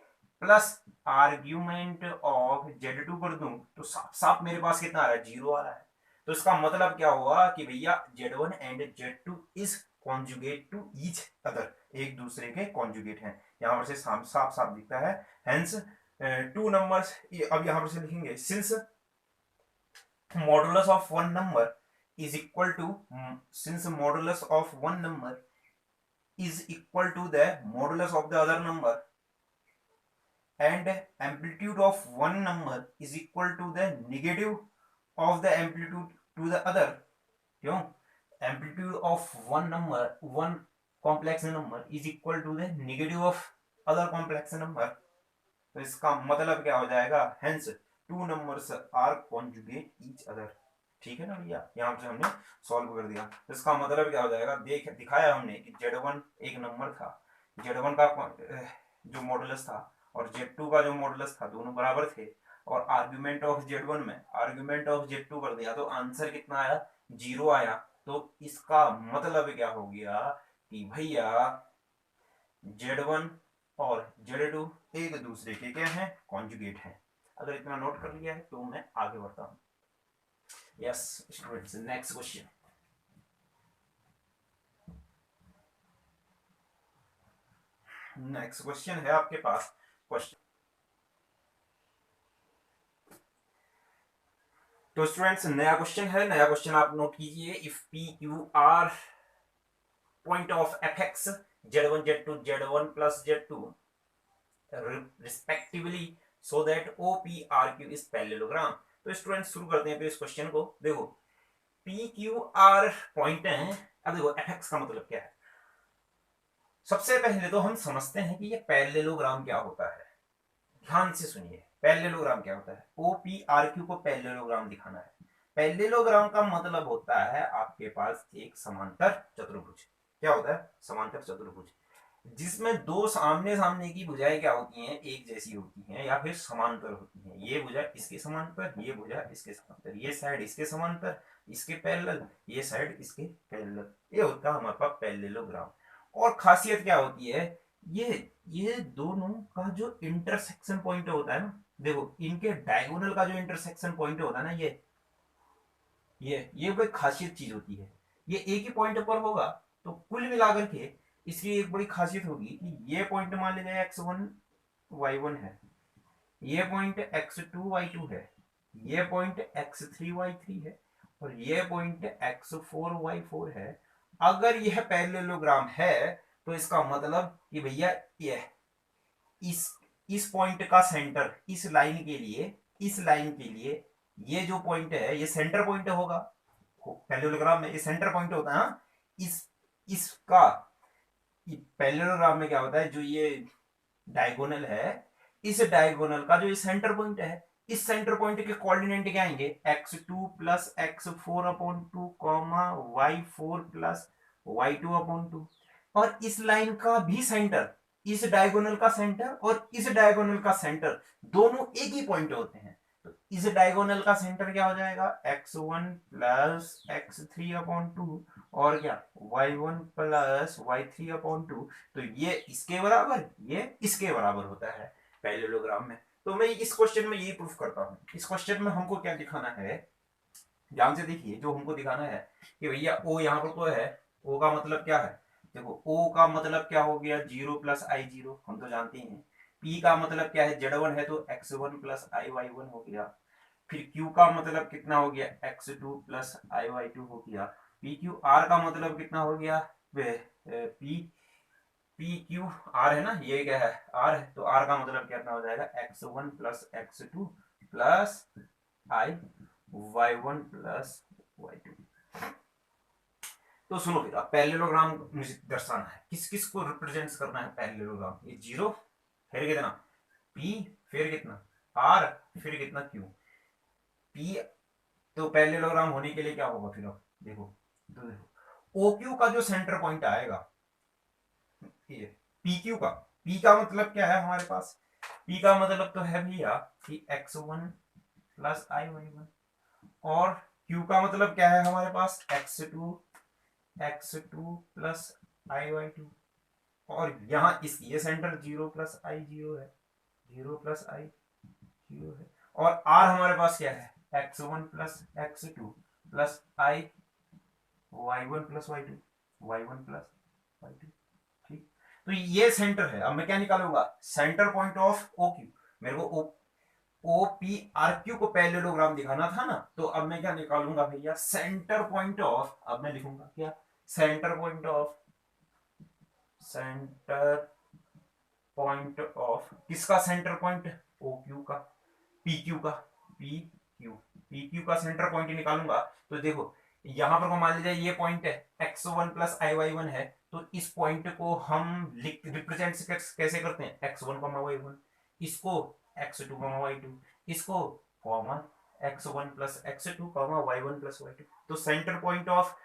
प्लस आर्ग्यूमेंट ऑफ Z2 कर दूं तो साफ साफ मेरे पास कितना आ रहा है जीरो आ रहा है। तो इसका मतलब क्या हुआ कि भैया Z1 and Z2 is conjugate to each other, एक दूसरे के कॉन्जुगेट हैं, यहां पर से साफ साफ दिखता है। हेंस टू नंबर्स, अब यहां पर से लिखेंगे since modulus of one number is equal to since modulus of one number is equal to the modulus of the other number and amplitude of one number is equal to the negative of the amplitude to the other, क्यों amplitude of one number, one complex number is equal to the negative of other complex number. तो इसका मतलब क्या हो जाएगा, hence two numbers are conjugate each other. ठीक है ना भैया, यहाँ से हमने सॉल्व कर दिया। तो इसका मतलब क्या हो जाएगा, दिखाया हमने कि Z1 एक नंबर था, Z1 का जो मॉडुलस था और Z2 का जो मॉडुलस था दोनों बराबर थे, और आर्ग्यूमेंट ऑफ Z1 में आर्ग्यूमेंट ऑफ Z2 कर दिया तो आंसर कितना आया, 0 आया। तो इसका मतलब क्या हो गया कि भैया Z1 और Z2 एक दूसरे के क्या है, कॉन्जुगेट है। अगर इतना नोट कर लिया है तो मैं आगे बढ़ता हूं। Yes students, next question. Next question है आपके पास क्वेश्चन। तो स्टूडेंट्स नया क्वेश्चन है, नया क्वेश्चन आप नोट कीजिए। If P Q R point of F X Z1 Z2 Z1 प्लस Z2 respectively so that O P R Q is parallelogram. तो स्टूडेंट शुरू करते हैं इस क्वेश्चन को। देखो पी क्यू आर पॉइंट है। अब देखो एफ एक्स का मतलब क्या है, सबसे पहले तो हम समझते हैं कि ये पैरेललोग्राम क्या होता है। ध्यान से सुनिए, पैरेललोग्राम क्या होता है, ओ पी आर क्यू को पैरेललोग्राम दिखाना है। पैरेललोग्राम का मतलब होता है आपके पास एक समांतर चतुर्भुज। क्या होता है, समांतर चतुर्भुज, जिसमें दो आमने सामने की भुजाएं क्या होती हैं, एक जैसी होती हैं या फिर समांतर होती हैं। ये भुजा इसके समांतर, ये भुजा इसके समांतर, ये साइड इसके समांतर इसके पैरेलल, ये साइड इसके पैरेलल, ये होता है हमारे पास पैरेललोग्राम। और खासियत क्या होती है, ये दोनों का जो इंटरसेक्शन पॉइंट होता है ना, देखो इनके डायगोनल का जो इंटरसेक्शन पॉइंट होता है ना, ये बड़ी खासियत चीज होती है। ये एक ही पॉइंट पर होगा तो कुल मिलाकर के इसकी एक बड़ी खासियत होगी कि ये पॉइंट मान लीजिए x1 y1 है, ये पॉइंट x2 y2 है, ये पॉइंट x3 y3 है, और ये पॉइंट x4 y4 है। अगर यह पैरेललोग्राम है तो इसका मतलब कि भैया ये इस इस पॉइंट का सेंटर इस लाइन के लिए, इस लाइन के लिए ये जो पॉइंट है ये सेंटर पॉइंट होगा। पैरेललोग्राम में ये सेंटर पॉइंट होता है। हाँ? इसका पैरेललोग्राम में क्या होता है, जो ये डायगोनल है, इस डायगोनल का जो ये सेंटर पॉइंट है, इस सेंटर पॉइंट के कोऑर्डिनेट क्या आएंगे, x2 plus x4 upon 2 comma y4 plus y2 upon 2। और इस लाइन का भी सेंटर, इस डायगोनल का सेंटर और इस डायगोनल का सेंटर दोनों एक ही पॉइंट होते हैं। तो इस डायगोनल का सेंटर क्या हो जाएगा, x1 प्लस x3 अपॉन 2 और क्या y1 प्लस y3 अपॉन 2। तो ये इसके बराबर, ये इसके बराबर होता है पैरेललोग्राम में। तो मैं इस क्वेश्चन में यही प्रूफ करता हूं। इस क्वेश्चन में हमको क्या दिखाना है, ध्यान से देखिए, जो हमको दिखाना है कि भैया ओ यहाँ पर तो है, ओ का मतलब क्या है, देखो ओ का मतलब क्या हो गया, 0 प्लस आई 0, हम तो जानते ही हैं। पी का मतलब क्या है, Z1 है तो x1 प्लस आई y1 हो गया। फिर Q का मतलब कितना हो गया, x2 प्लस आई y2 हो गया। पी क्यू आर का मतलब कितना हो गया, पी पी क्यू आर है ना, ये क्या है आर है, तो आर का मतलब कितना हो जाएगा, x1 प्लस x2 प्लस आई y1 प्लस y2। तो सुनो फिर, अब पैरेललोग्राम मुझे दर्शाना है, किस किस को रिप्रेजेंट करना है पैरेललोग्राम। ये 0, फिर कितना p, फिर कितना r, फिर कितना q। p तो पैरेललोग्राम होने के लिए क्या होगा फिर, अब देखो, तो देखो ओ क्यू का जो सेंटर पॉइंट आएगा, ये पी क्यू का, p का मतलब क्या है हमारे पास, p का मतलब तो है भैया कि x1 प्लस आई y1, और q का मतलब क्या है हमारे पास, x2 प्लस आई y2। और यहाँ इस ये सेंटर 0 प्लस आई 0 है, 0 प्लस आई 0 है। और r हमारे पास क्या है, x1 प्लस x2 प्लस आई y1 plus y2, y1 plus y2। ठीक, तो ये सेंटर है। अब मैं क्या निकालूंगा, centre point of O Q. मेरे को ओ पी आर क्यू को पैरेललोग्राम दिखाना था ना, तो अब मैं क्या निकालूंगा भैया, सेंटर पॉइंट ऑफ, अब मैं लिखूंगा क्या, centre point of, centre point of किसका सेंटर पॉइंट, ओ क्यू का, पी क्यू का, पी क्यू का सेंटर पॉइंट निकालूंगा। तो देखो यहां पर को मान लीजिए ये पॉइंट है x1 प्लस i y1 है, तो इस पॉइंट को हम रिप्रेजेंट कैसे करते हैं, x1 y1, इसको x2 y2, इसको common x1 plus x2 y1 plus y2। तो सेंटर पॉइंट ऑफ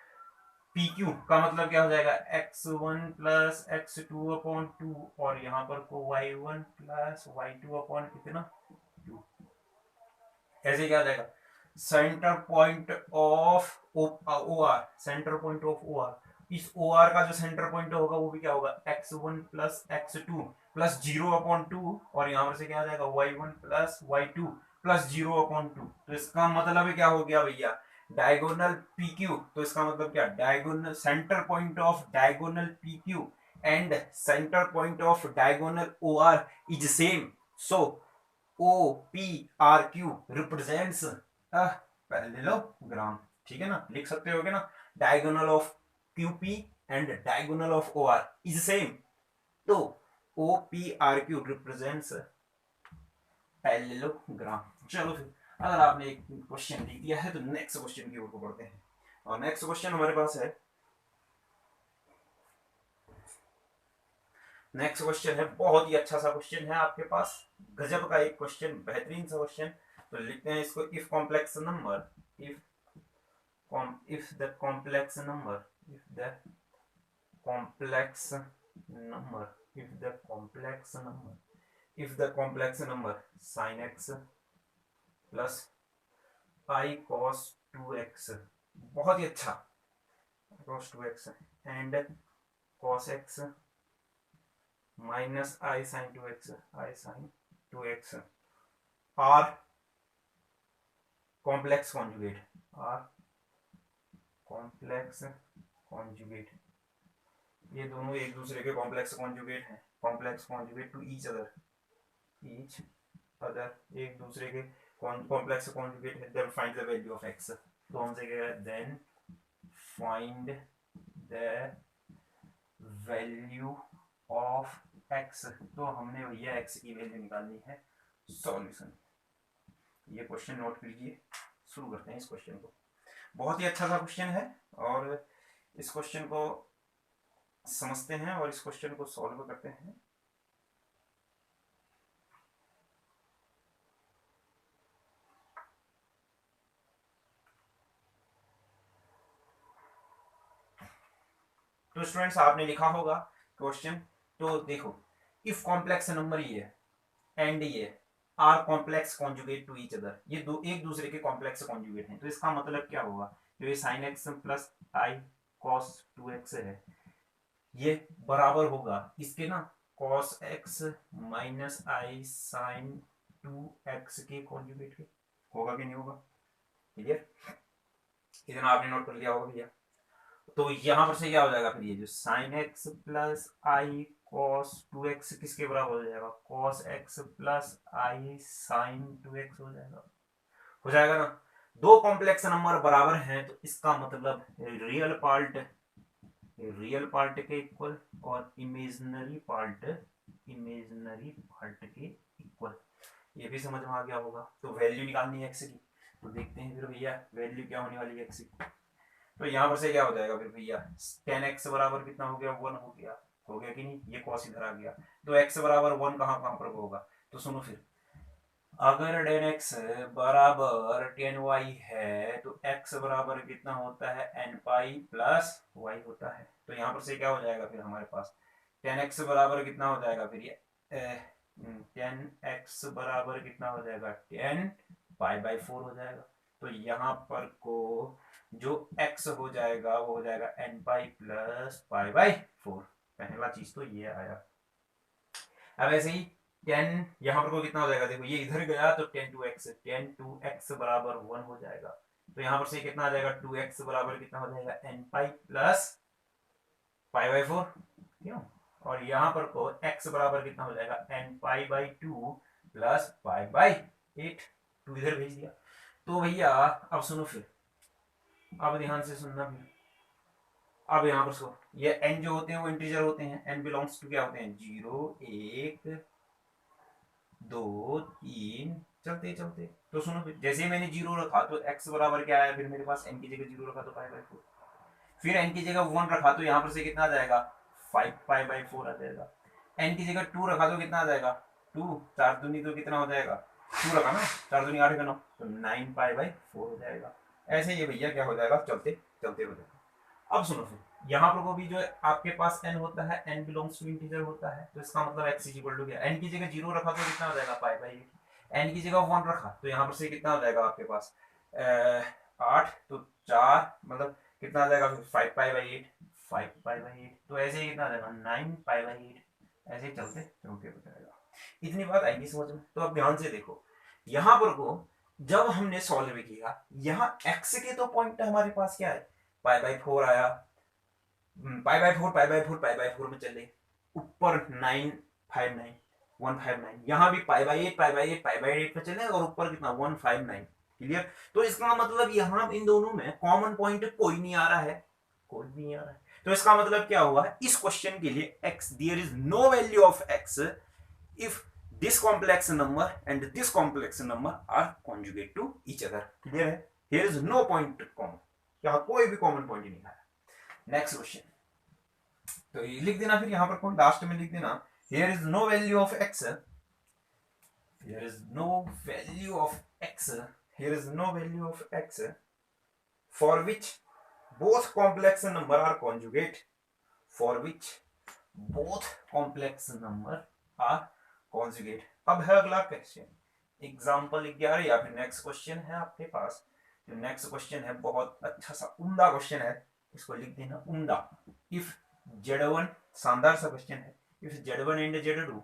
PQ का मतलब क्या हो जाएगा, x1 प्लस x2 अपॉन 2, और यहाँ पर को y1 प्लस y2 अपॉन कितना 2। ऐसे क्या हो जाएगा, centre point of O R, centre point of O R, इस ओ आर का जो सेंटर पॉइंट होगा वो भी क्या होगा, x1 प्लस x2 प्लस 0/2, और यहां पर से क्या आ जाएगा y1 प्लस y2 प्लस 0/2। तो इसका मतलब क्या हो गया भैया, डायगोनल PQ, तो इसका मतलब क्या, diagonal centre point of diagonal PQ and centre point of diagonal OR is same. So OPRQ represents parallelogram. ठीक है ना, लिख सकते होगे ना, diagonal of QP and diagonal of OR is same, तो OPRQ रिप्रेजेंट्स पैरेललोग्राम। चलो फिर, अगर आपने एक क्वेश्चन लिख दिया है तो नेक्स्ट क्वेश्चन की ओर को बढ़ते हैं। और नेक्स्ट क्वेश्चन हमारे पास है, नेक्स्ट क्वेश्चन है बहुत ही अच्छा सा क्वेश्चन है आपके पास, गजब का एक क्वेश्चन, बेहतरीन सा क्वेश्चन। तो लिखते हैं इसको, if complex number, if the complex number, if the complex number, if the complex number, if the complex number sin x plus I cos 2x, बहुत ही अच्छा, cos 2x and cos x minus I sin 2x, I sin 2x are complex conjugate, are complex conjugate, ये दोनों एक दूसरे के complex conjugate हैं, complex conjugate to each other, एक दूसरे के कॉम्प्लेक्स कॉन्जुगेट है, then find the value of x। तो हमसे क्या है, then find the value of x। तो हमने भैया x की वैल्यू निकालनी है। सॉल्यूशन, ये क्वेश्चन नोट कीजिए, शुरू करते हैं इस क्वेश्चन को। बहुत ही अच्छा सा क्वेश्चन है, और इस क्वेश्चन को समझते हैं और इस क्वेश्चन को सॉल्व करते हैं। तो स्टूडेंट्स आपने लिखा होगा क्वेश्चन, तो देखो, इफ कॉम्प्लेक्स नंबर ये एंड ये are complex conjugate to each other, ये दो एक दूसरे के कॉम्प्लेक्स कॉन्जुगेट हैं, तो इसका मतलब क्या होगा, जो ये sin x प्लस आई cos 2x है, ये बराबर होगा इसके ना cos x माइनस आई sin 2x के कॉन्जुगेट के, होगा कि नहीं होगा, क्लियर, इतना आपने नोट कर लिया होगा भैया। तो यहां पर से क्या हो जाएगा, फिर ये जो sin x प्लस आई cos 2x किसके बराबर हो जाएगा, cos x प्लस आई sin 2x हो जाएगा ना। दो कॉम्प्लेक्स नंबर बराबर हैं, तो इसका मतलब रियल पार्ट के इक्वल और इमेजिनरी पार्ट के इक्वल, ये भी समझ में आ गया होगा। तो वैल्यू निकालनी है x की, तो देखते हैं फिर भैया वैल्यू क्या होने वाली है x की। तो यहाँ पर से क्या हो जाएगा फिर भैया, टेन एक्स बराबर कितना हो गया, 1 हो गया कि नहीं, ये कॉस इधर आ गया, तो x बराबर 1 कहाँ कहाँ पर होगा। तो सुनो फिर, अगर टेन एक्स बराबर टेन वाई है, तो x बराबर कितना होता है, एन पाई प्लस वाई होता है। तो यहाँ पर से क्या हो जाएगा फिर हमारे पास, टेन एक्स बराबर कितना हो जाएगा फिर ये, टेन एक्स बराबर कितना हो जाएगा, 10 पाई/4 हो जाएगा। तो यहाँ पर को जो x हो जाएगा वो हो जाएगा n पाई प्लस पाई/4, पहला चीज तो ये आया। अब ऐसे ही 10 यहाँ पर को कितना हो जाएगा, देखो ये इधर गया तो 10 2x बराबर 1 हो जाएगा। तो यहाँ पर से कितना आ जाएगा, 2x बराबर कितना हो जाएगा, n पाई प्लस पाई/4, क्यों, और यहाँ पर को x बराबर कितना हो जाएगा, n पाई/2 प्लस पाई/8, 2 इधर भेज दिया। तो भैया अब सुनो फिर, अब ध्यान से सुनना भी, अब यहाँ पर सो ये n जो होते हैं वो इंटीजर होते हैं, n बिलोंग्स टू क्या होते हैं, 0 1 2 3 चलते चलते तो सुनो, फिर जैसे ही मैंने जीरो रखा तो x बराबर क्या आया, फिर मेरे पास n की जगह जीरो रखा तो पाई बाई फोर, फिर n की जगह 1 रखा तो यहाँ पर से कितना आ जाएगा 5 पाई बाई 4 आ जाएगा, n की जगह 2 रखा तो कितना आ जाएगा 2, 4 दूनी तो कितना हो जाएगा 2 रखा ना, 4 दूनी 8 का 9 तो 9 पाई बाई 4 हो जाएगा। ऐसे ये भैया क्या हो जाएगा, चलते चलते हो जाएगा। अब सुनो, फिर यहाँ पर को भी जो आपके पास n होता है, n बिलोंग्स टू इंटीजर होता है, तो इसका मतलब x इक्वल टू क्या, n की जगह 0 रखा तो कितना हो जाएगा पाई बाई 8, n की जगह 1 रखा तो यहाँ पर से कितना हो जाएगा आपके पास 8, तो 4 मतलब कितना आ जाएगा फिर 5 पाई बाई 8, 5 पाई बाई 8, तो ऐसे ही कितना आ जाएगा 9 पाई बाई 8, ऐसे ही चलते चलते हो जाएगा। इतनी बात आएगी समझ में। तो अब ध्यान से देखो, यहाँ पर को जब हमने सॉल्व किया, यहाँ x के तो पॉइंट हमारे पास क्या है पाई बाई 4 आया, pi by 4 pi by 4 pi by 4 में चले, ऊपर 959 159, यहाँ भी pi by 8 pi by 8 pi by 8 में चले और ऊपर कितना 159। क्लियर। तो इसका मतलब यहाँ इन दोनों में कॉमन पॉइंट कोई नहीं आ रहा है, कोई नहीं आ रहा है। तो इसका मतलब क्या हुआ है, इस क्वेश्चन के लिए x there is no value of x if this complex number and this complex number are conjugate to each other। Clear है, here is no point common, यहाँ कोई भी कॉमन पॉइंट नहीं है। नेक्स्ट क्वेश्चन, तो ये लिख देना, फिर यहाँ पर कौन लास्ट में लिख देना, here is no value of x, here is no value of x, here is no value of x for which both complex number are conjugate, for which both complex number are conjugate. अब है अगला question, example 11 या फिर next question है आपके पास। जो next question है बहुत अच्छा सा उम्दा क्वेश्चन है, इसको लिख देना उम्दा। इफ z1, शानदार सा क्वेश्चन है, if z1 and z2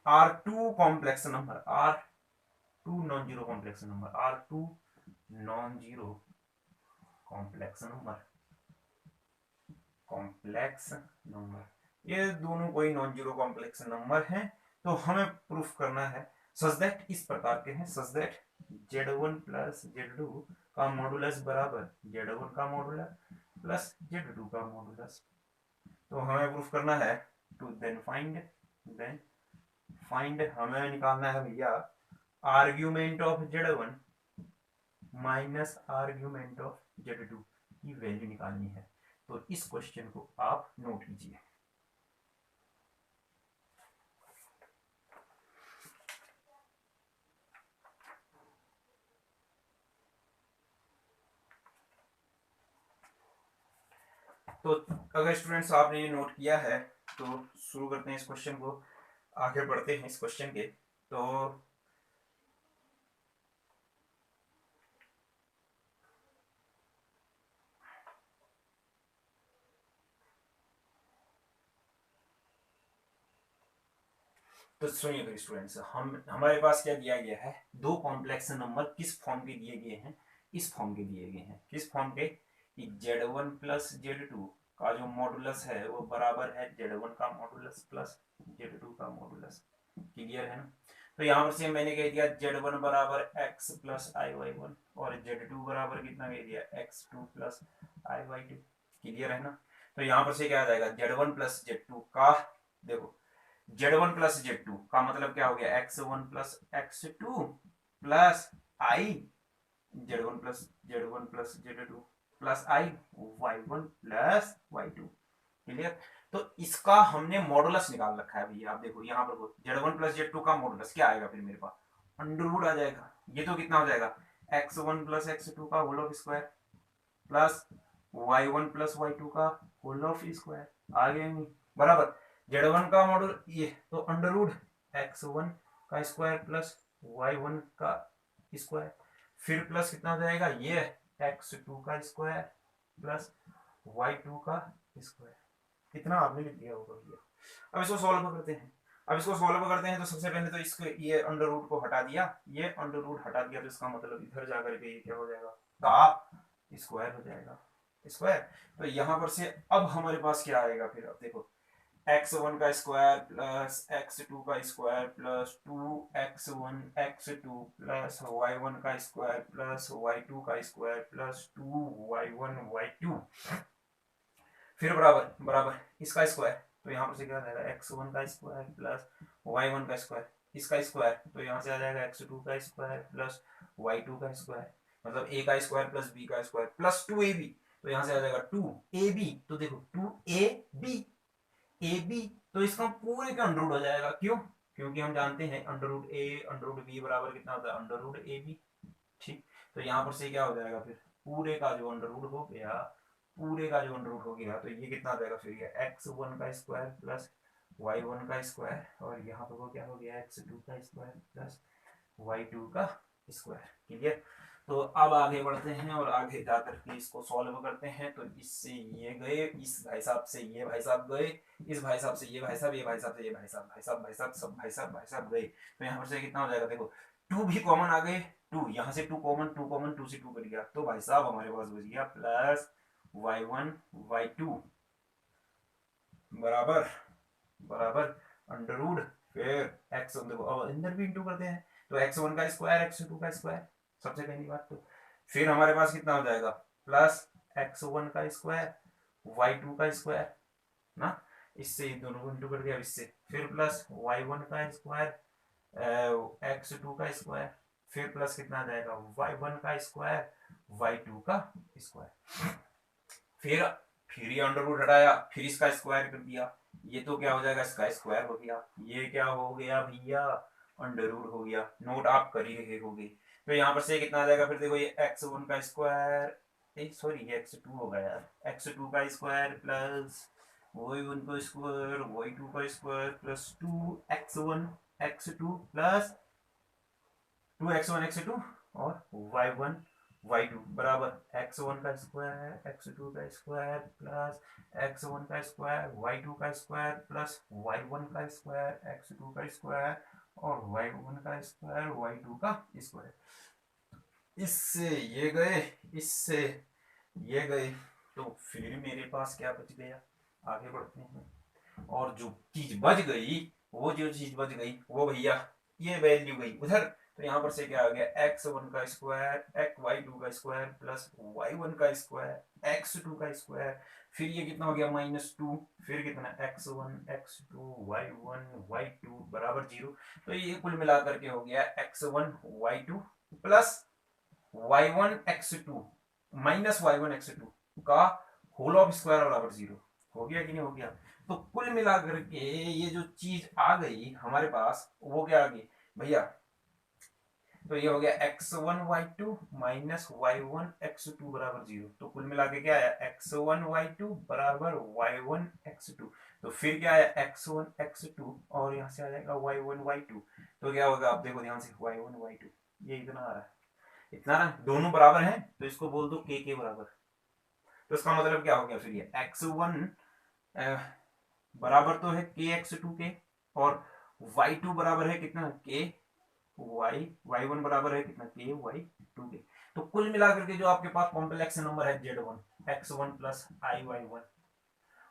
are two complex number, are two non zero complex number, are two non zero complex number, complex number, ये दोनों कोई नॉन जीरो कॉम्प्लेक्स नंबर हैं, तो हमें प्रूफ करना है सच दैट, इस प्रकार के हैं सच दैट z1 प्लस z2 का मॉडुलस बराबर z1 का मॉडुलस प्लस z2 का मॉडुलस। तो हमें प्रूफ करना है टू देन फाइंड हमें निकालना है भैया argument of z1 minus argument of z2 की वैल्यू निकालनी है। तो इस क्वेश्चन को आप नोट कीजिए। तो अगर स्टूडेंट्स आपने ये नोट किया है तो शुरू करते हैं इस क्वेश्चन को, आगे बढ़ते हैं इस क्वेश्चन के। तो सुनिए तो स्टूडेंट्स, हमारे पास क्या दिया गया है, दो कॉम्प्लेक्स नंबर किस फॉर्म के दिए गए हैं, इस फॉर्म के दिए गए हैं। किस फॉर्म के, z1 प्लस z2 का जो मॉडुलस है वो बराबर है z1 का मॉडुलस प्लस z2 का मॉडुलस। क्लियर है ना। तो यहाँ पर से मैंने कह दिया z1 बराबर x प्लस i/1 और z2 बराबर कितना कह दिया x2 प्लस i/2। क्लियर है ना। तो यहाँ पर से क्या आ जाएगा, z1 प्लस z2 का, देखो z1 प्लस z2 का मतलब क्या हो गया, x1 plus x2 plus i z1 प्लस z2 plus i y1 plus y2। Clear. तो इसका हमने मॉडुलस निकाल रखा है भैया। आप देखो यहाँ पर z1 प्लस z2 का मॉडुलस क्या आएगा, फिर मेरे पास अंडर रूट आ जाएगा। ये तो कितना हो जाएगा, x1 प्लस x2 का whole of square plus y1 plus y2 का होल ऑफ स्क्वायर आ गया नहीं, बराबर z1 का मॉडुल ये तो अंडर रूट x1 का स्क्वायर प्लस y1 का स्क्वायर, फिर प्लस कितना हो जाएगा ये x2 का स्क्वायर प्लस y2 का स्क्वायर। कितना आपने लिख दिया होगा भैया। अब इसको सॉल्व करते हैं। अब इसको सॉल्व करते हैं तो सबसे पहले तो इसको ये अंडर रूट को हटा दिया, ये अंडर रूट हटा दिया, तो इसका मतलब इधर जाकर के ये क्या हो जाएगा, का स्क्वायर हो जाएगा, स्क्वायर। तो यहाँ पर से अब हमारे पास क्या आएगा, फिर अब देखो x1 का स्क्वायर प्लस x2 का square plus 2x1 x2 plus y1 का स्क्वायर प्लस y2 का स्क्वायर प्लस 2y1 y2, फिर बराबर बराबर इसका स्क्वायर। तो यहाँ पर से क्या आ जाएगा x1 का स्क्वायर प्लस y1 का स्क्वायर, इसका स्क्वायर, तो यहाँ से आ जाएगा x2 का स्क्वायर प्लस y2 का स्क्वायर, मतलब a का स्क्वायर प्लस b का स्क्वायर प्लस 2ab, तो यहाँ से आ जाएगा 2ab, तो देखो 2ab, तो इसका पूरे का अंडर रूट हो जाएगा, क्यों? क्योंकि हम जानते हैं under root a under root b बराबर कितना होता है, अंडर रूट ab। ठीक, तो यहाँ पर से क्या हो जाएगा फिर, पूरे का जो अंडर रूट हो गया, पूरे का जो अंडर रूट हो गया, तो ये कितना आ जाएगा फिर, ये x1 का स्क्वायर प्लस y1 का स्क्वायर, और यहाँ पर वो क्या हो गया, x2 का स्क्वायर प्लस y2 का स्क्वायर। क्लियर? तो अब आगे बढ़ते हैं और आगे जाकर के इसको सॉल्व करते हैं। तो इससे ये गए, इस भाई साहब से ये भाई साहब गए, इस भाई साहब से ये भाई साहब, ये भाई साहब से ये भाई साहब, भाई साहब भाई साहब सब भाई साहब गए, तो यहाँ पर से कितना हो जाएगा, देखो 2 भी कॉमन आ गए, 2 यहाँ से 2 कॉमन, 2 कॉमन, 2 से 2 कट गया, तो भाई साहब हमारे पास बच गया प्लस y1 y2 बराबर बराबर अंडर रूट, फिर एक्स, देखो अब अंदर भी इंटू करते हैं, तो x1 का स्क्वायर x2 का स्क्वायर, सबसे पहली बात। तो फिर हमारे पास कितना हो जाएगा, प्लस x1 का स्क्वायर y2 का स्क्वायर ना, इससे दोनों को इंटू कर दिया, इससे फिर प्लस y1 का स्क्वायर x2 का स्क्वायर, फिर प्लस कितना आ जाएगा y1 का स्क्वायर y2 का स्क्वायर, फिर ये अंडर रूट हटाया, फिर इसका स्क्वायर कर दिया, ये तो क्या हो जाएगा, इसका स्क्वायर हो गया, ये क्या हो गया भैया, अंडर रूट हो गया, नोट आप कर ही रहे होगे। तो यहाँ पर से कितना आ जाएगा फिर, देखो ये x1 का स्क्वायर, सॉरी ये x2 होगा यार, x2 का स्क्वायर प्लस y1 का स्क्वायर y2 का square plus 2x1 x2 plus 2x1 x2 और y1 y2 बराबर x1 का स्क्वायर x2 का स्क्वायर प्लस x1 का स्क्वायर y2 का स्क्वायर प्लस y1 का स्क्वायर x2 का स्क्वायर और y1 का स्क्वायर y2 का स्क्वायर। इससे ये गए, इससे ये गए, तो फिर मेरे पास क्या बच गया, आगे बढ़ते हैं, और जो चीज बच गई, वो जो चीज बच गई वो भैया ये वैल्यू गई उधर, तो यहाँ पर से क्या आ गया, x1 का स्क्वायर y2 का स्क्वायर प्लस y1 का स्क्वायर x2 का स्क्वायर, फिर ये कितना हो गया -2, फिर कितना x1 x2 y1 y2 बराबर 0, तो ये कुल मिलाकर के हो गया x1 y2 plus y1 x2 minus y1 x2 का होल ऑफ स्क्वायर बराबर 0, हो गया कि नहीं हो गया? तो कुल मिलाकर के ये जो चीज आ गई हमारे पास, वो क्या आ गई भैया, तो ये हो गया x1 y2 minus y1 x2 बराबर 0, तो कुल मिला के क्या आया, x1 y2 बराबर y1 x2, तो फिर क्या आया x1 x2 और यहाँ से आ जाएगा y1 y2, तो क्या होगा, आप देखो ध्यान से y1 y2, ये इतना आ रहा है, इतना ना, दोनों बराबर हैं तो इसको बोल दो k के बराबर, तो इसका मतलब क्या हो गया फिर, ये x1 बराबर तो है k x2 के, और y2 बराबर है कितना, k y1 बराबर है कितना, k y2 के, तो कुल मिलाकर के जो आपके पास कॉम्प्लेक्स नंबर है z1 x1 plus i y1,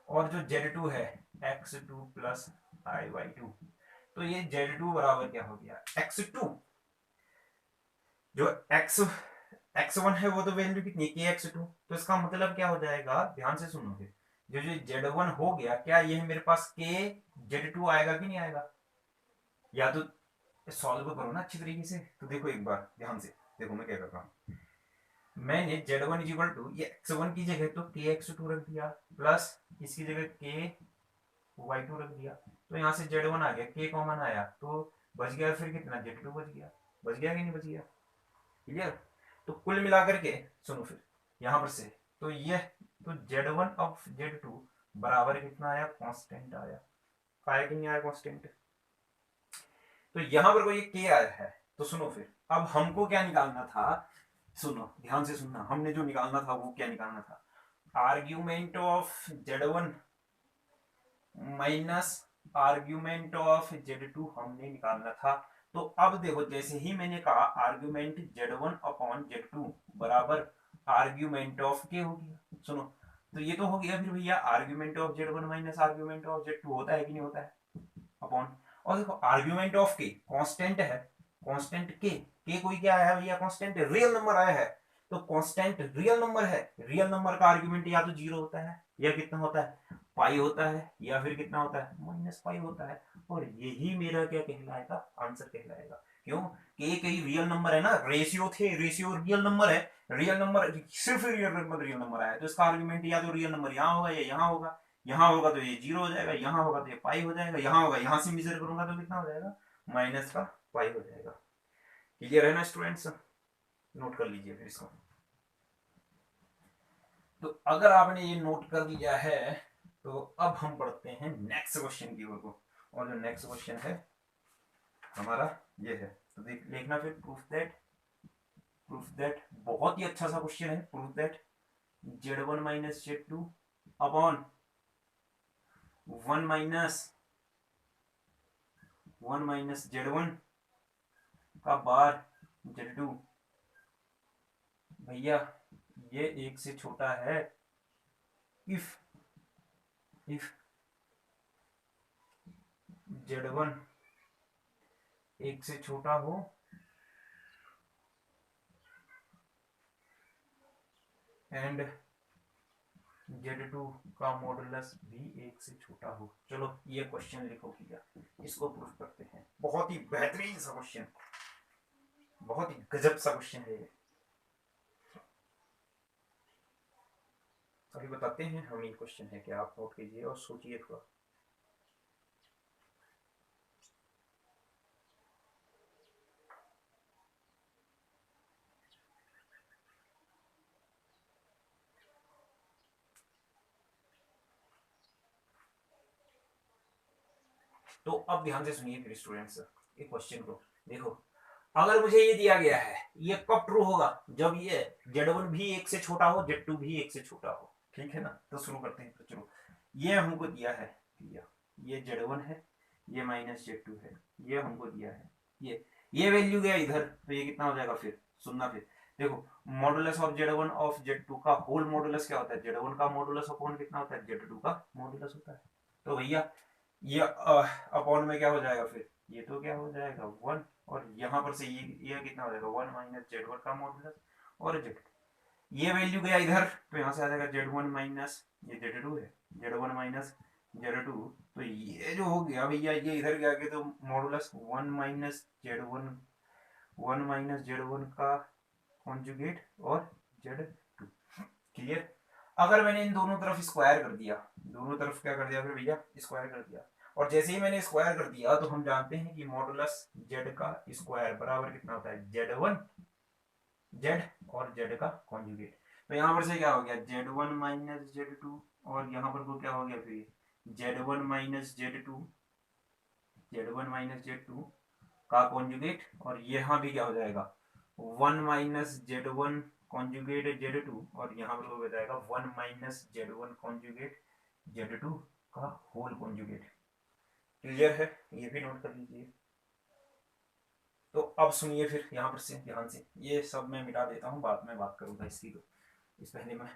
और जो z2 है x2 प्लस i y2, तो ये z2 बराबर क्या हो गया, x2, जो x1 है वो तो वैल्यू कितनी है, kx2, तो इसका मतलब क्या हो जाएगा, ध्यान से सुनो फिर, जो z1 हो गया, क्या ये मेरे पास k z2 आएगा कि नहीं आएगा, या तो सॉल्व करो ना अच्छी तरीके से, तो देखो एक बार ध्यान से देखो मैं क्या कर रहा हूँ, मैंने z1 इक्वल टू ये x1 की जगह तो kx2 रख दिया प्लस इसकी जगह k y2 रख दिया, तो यहाँ से z1 आ गया, k कॉमन आया तो बच गया, फिर कितना z2 बच गया, बच गया कि नहीं बच गया, क्लियर? तो कुल मिलाकर के सुनो फिर यहाँ पर से, तो ये तो z1 ऑफ z2 बराबर कितना आया, कांस्टेंट आया, आया कि नहीं आया कांस्टेंट, तो यहां पर कोई k आया है, तो सुनो फिर अब हमको क्या निकालना था, सुनो ध्यान से सुनना, हमने जो निकालना था वो क्या निकालना था, argument of z1 minus argument of z2 हमने निकालना था। तो अब देखो जैसे ही मैंने कहा आर्ग्यूमेंट z1 अपॉन z2 बराबर आर्ग्यूमेंट ऑफ k हो गया, सुनो तो ये तो हो गया फिर भैया argument of z1 minus argument of z2 होता है कि नहीं होता है, अपॉन, और देखो आर्ग्यूमेंट ऑफ k कांस्टेंट है, कांस्टेंट k कोई क्या आया भैया, कांस्टेंट रियल नंबर आया है, तो कांस्टेंट रियल नंबर है, रियल नंबर का आर्ग्यूमेंट या तो 0 होता है या कितना होता है, पाई होता है या फिर कितना होता है माइनस पाई होता है। और यही मेरा क्या कहलाएगा आंसर कहलाएगा। क्यों कि एक ही रियल नंबर है ना, रेशियो थे, रेशियो रियल नंबर है, रियल नंबर सिर्फ रियल नंबर आया तो इसका आर्गुमेंट या तो रियल नंबर यहाँ होगा या यहाँ होगा, यहाँ होगा तो ये 0 हो जाएगा, यहाँ होगा तो ये पाई हो जाएगा, यहाँ होगा यहाँ से मेजर करूंगा तो कितना हो जाएगा माइनस का पाई हो जाएगा। क्लियर है ना स्टूडेंट्स, नोट कर लीजिए फिर इसको। तो अगर आपने ये नोट कर लिया है तो अब हम पढ़ते हैं नेक्स्ट क्वेश्चन की ओर को। और जो नेक्स्ट क्वेश्चन है हमारा ये है, तो देखना फिर प्रूफ दैट बहुत ही अच्छा सा क्वेश्चन है। Proof that z1 minus z2 upon 1 minus z1 का बार z2 भैया ये 1 से छोटा है इफ z1 1 से छोटा हो एंड z2 का मॉडुलस भी 1 से छोटा हो। चलो ये क्वेश्चन लिखो भैया, इसको प्रूफ करते हैं। बहुत ही बेहतरीन सा क्वेश्चन, बहुत ही गजब सा क्वेश्चन है ये। अभी बताते हैं हम ये क्वेश्चन है क्या, आप नोट कीजिए और सोचिए थोड़ा। तो अब ध्यान से सुनिए फिर स्टूडेंट्स एक क्वेश्चन को। देखो अगर मुझे ये दिया गया है, ये कब ट्रू होगा जब ये z1 भी 1 से छोटा हो, z2 भी 1 से छोटा हो। ठीक है ना, तो शुरू करते हैं। तो चलो ये हमको दिया है भैया, ये z1 है, ये माइनस z2 है, ये हमको दिया है, ये वैल्यू गया इधर, तो ये कितना हो जाएगा फिर सुनना। फिर देखो modulus of z1 of z2 का होल मॉडुलस क्या होता है, z1 का मॉडुलस अपॉन कितना होता है z2 का मॉडुलस होता है। तो भैया ये अपॉन में क्या हो जाएगा फिर, ये तो क्या हो जाएगा 1, और यहाँ पर से ये कितना हो जाएगा 1 माइनस z1 का मॉडुलस और z, ये वैल्यू गया इधर तो यहाँ से आ जाएगा z1 माइनस ये z2 है, z1 माइनस z2, तो ये जो हो गया भैया ये इधर गया के तो मॉडुलस 1 माइनस z1 का कॉन्जुगेट और z2। क्लियर। अगर मैंने इन दोनों तरफ स्क्वायर कर दिया, दोनों तरफ क्या कर दिया फिर भैया स्क्वायर कर दिया, और जैसे ही मैंने स्क्वायर कर दिया तो हम जानते हैं कि मॉडुलस z का स्क्वायर बराबर कितना होता है z1 z और z का कॉन्जुगेट। तो यहाँ पर से क्या हो गया z1 माइनस z2, और यहाँ पर को क्या हो गया फिर z1 माइनस z2 का कॉन्जुगेट, और यहाँ भी क्या हो जाएगा 1 माइनस z1 कॉन्जुगेट z2, और यहाँ पर हो जाएगा 1 माइनस z1 कॉन्जुगेट z2 का होल कॉन्जुगेट। क्लियर है, ये भी नोट कर लीजिए। तो अब सुनिए फिर यहाँ पर से ध्यान से, ये सब मैं मिटा देता हूँ, बाद में बात करूंगा इसकी, तो इस पहले मैं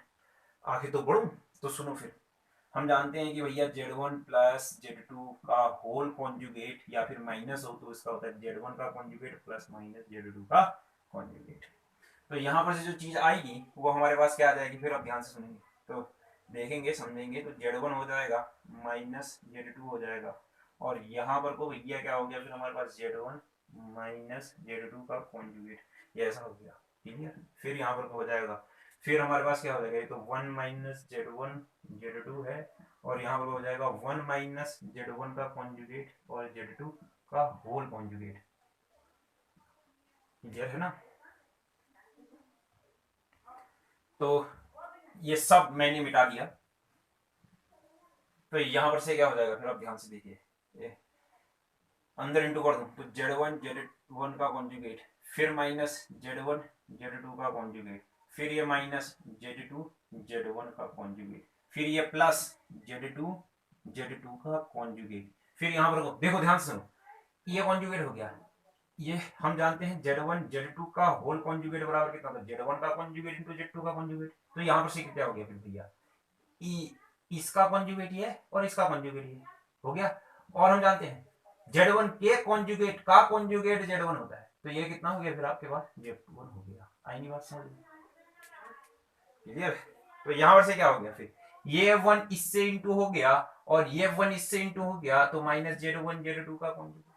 आगे तो बढ़ूं। तो सुनो फिर, हम जानते हैं कि भैया z1 प्लस z2 का होल कॉन्जुगेट या फिर माइनस हो तो इसका होता है z1 का कॉन्जुगेट प्लस माइनस z2 का कॉन्जुगेट। तो यहाँ पर से जो चीज आएगी वो हमारे पास क्या आ जाएगी, फिर आप ध्यान से सुनेंगे तो देखेंगे समझेंगे। तो z1 हो जाएगा माइनस z2 हो जाएगा, और यहाँ पर को भैया क्या हो गया फिर हमारे पास z1 माइनस z2 का कॉन्जुगेट, ये ऐसा हो गया। क्लियर। फिर यहाँ पर हो जाएगा, फिर हमारे पास क्या हो जाएगा, तो 1 माइनस z1 z2 है, और यहाँ पर हो जाएगा 1 माइनस z1 का कॉन्जुगेट और z2 का होल कॉन्जुगेट। क्लियर है ना। तो ये सब मैंने मिटा दिया, तो यहाँ पर से क्या हो जाएगा फिर आप ध्यान से देखिए, अंदर इंटू कर दूं तो z1 का कॉन्जुगेट, फिर माइनस z1 z2 का कॉन्जुगेट, फिर ये माइनस z2 z1 का कॉन्जुगेट, फिर ये प्लस z2 z2 का कॉन्जुगेट, फिर यहाँ पर देखो ध्यान से सुनो, ये कॉन्जुगेट हो गया, ये हम जानते हैं z1 z2 का होल कॉन्जुगेट बराबर कितना था z1 का कॉन्जुगेट इनटू z2 का कॉन्जुगेट। तो यहाँ पर से क्या हो गया फिर भैया, इसका कॉन्जुगेट ये और इसका कॉन्जुगेट ये हो गया, और हम जानते हैं z1 के कॉन्जुगेट का कॉन्जुगेट z1 होता है, तो ये कितना हो गया फिर आपके पास z1 हो गया। आई नहीं बात समझ में? क्लियर। तो यहाँ पर से क्या हो गया फिर, ये वन इससे इंटू हो गया और ये वन इससे इंटू हो गया तो माइनस Z1 Z2 का कॉन्जुगेट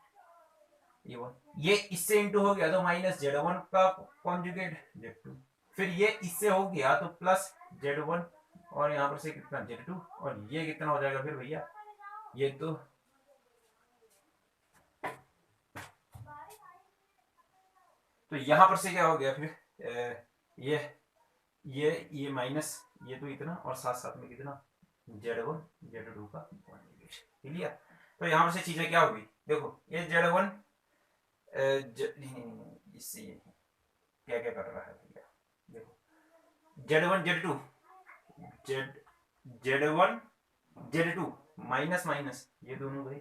ये वन, ये इससे इंटू हो गया तो माइनस Z1 का कॉन्जुगेट Z2, फिर ये इससे हो गया तो प्लस Z1 और यहाँ पर से कितना Z2 और ये कितना हो जाएगा फिर भैया, ये तो यहां पर से क्या हो गया फिर ये माइनस ये तो इतना और साथ साथ में कितना Z1 Z2 का कॉन्जुगेट, क्लियर। तो यहां पर से चीजें क्या होगी, देखो ये Z1 इससे ये क्या क्या कर रहा है भैया, देखो Z1 Z2 Z1 Z2 minus minus ये दोनों गए,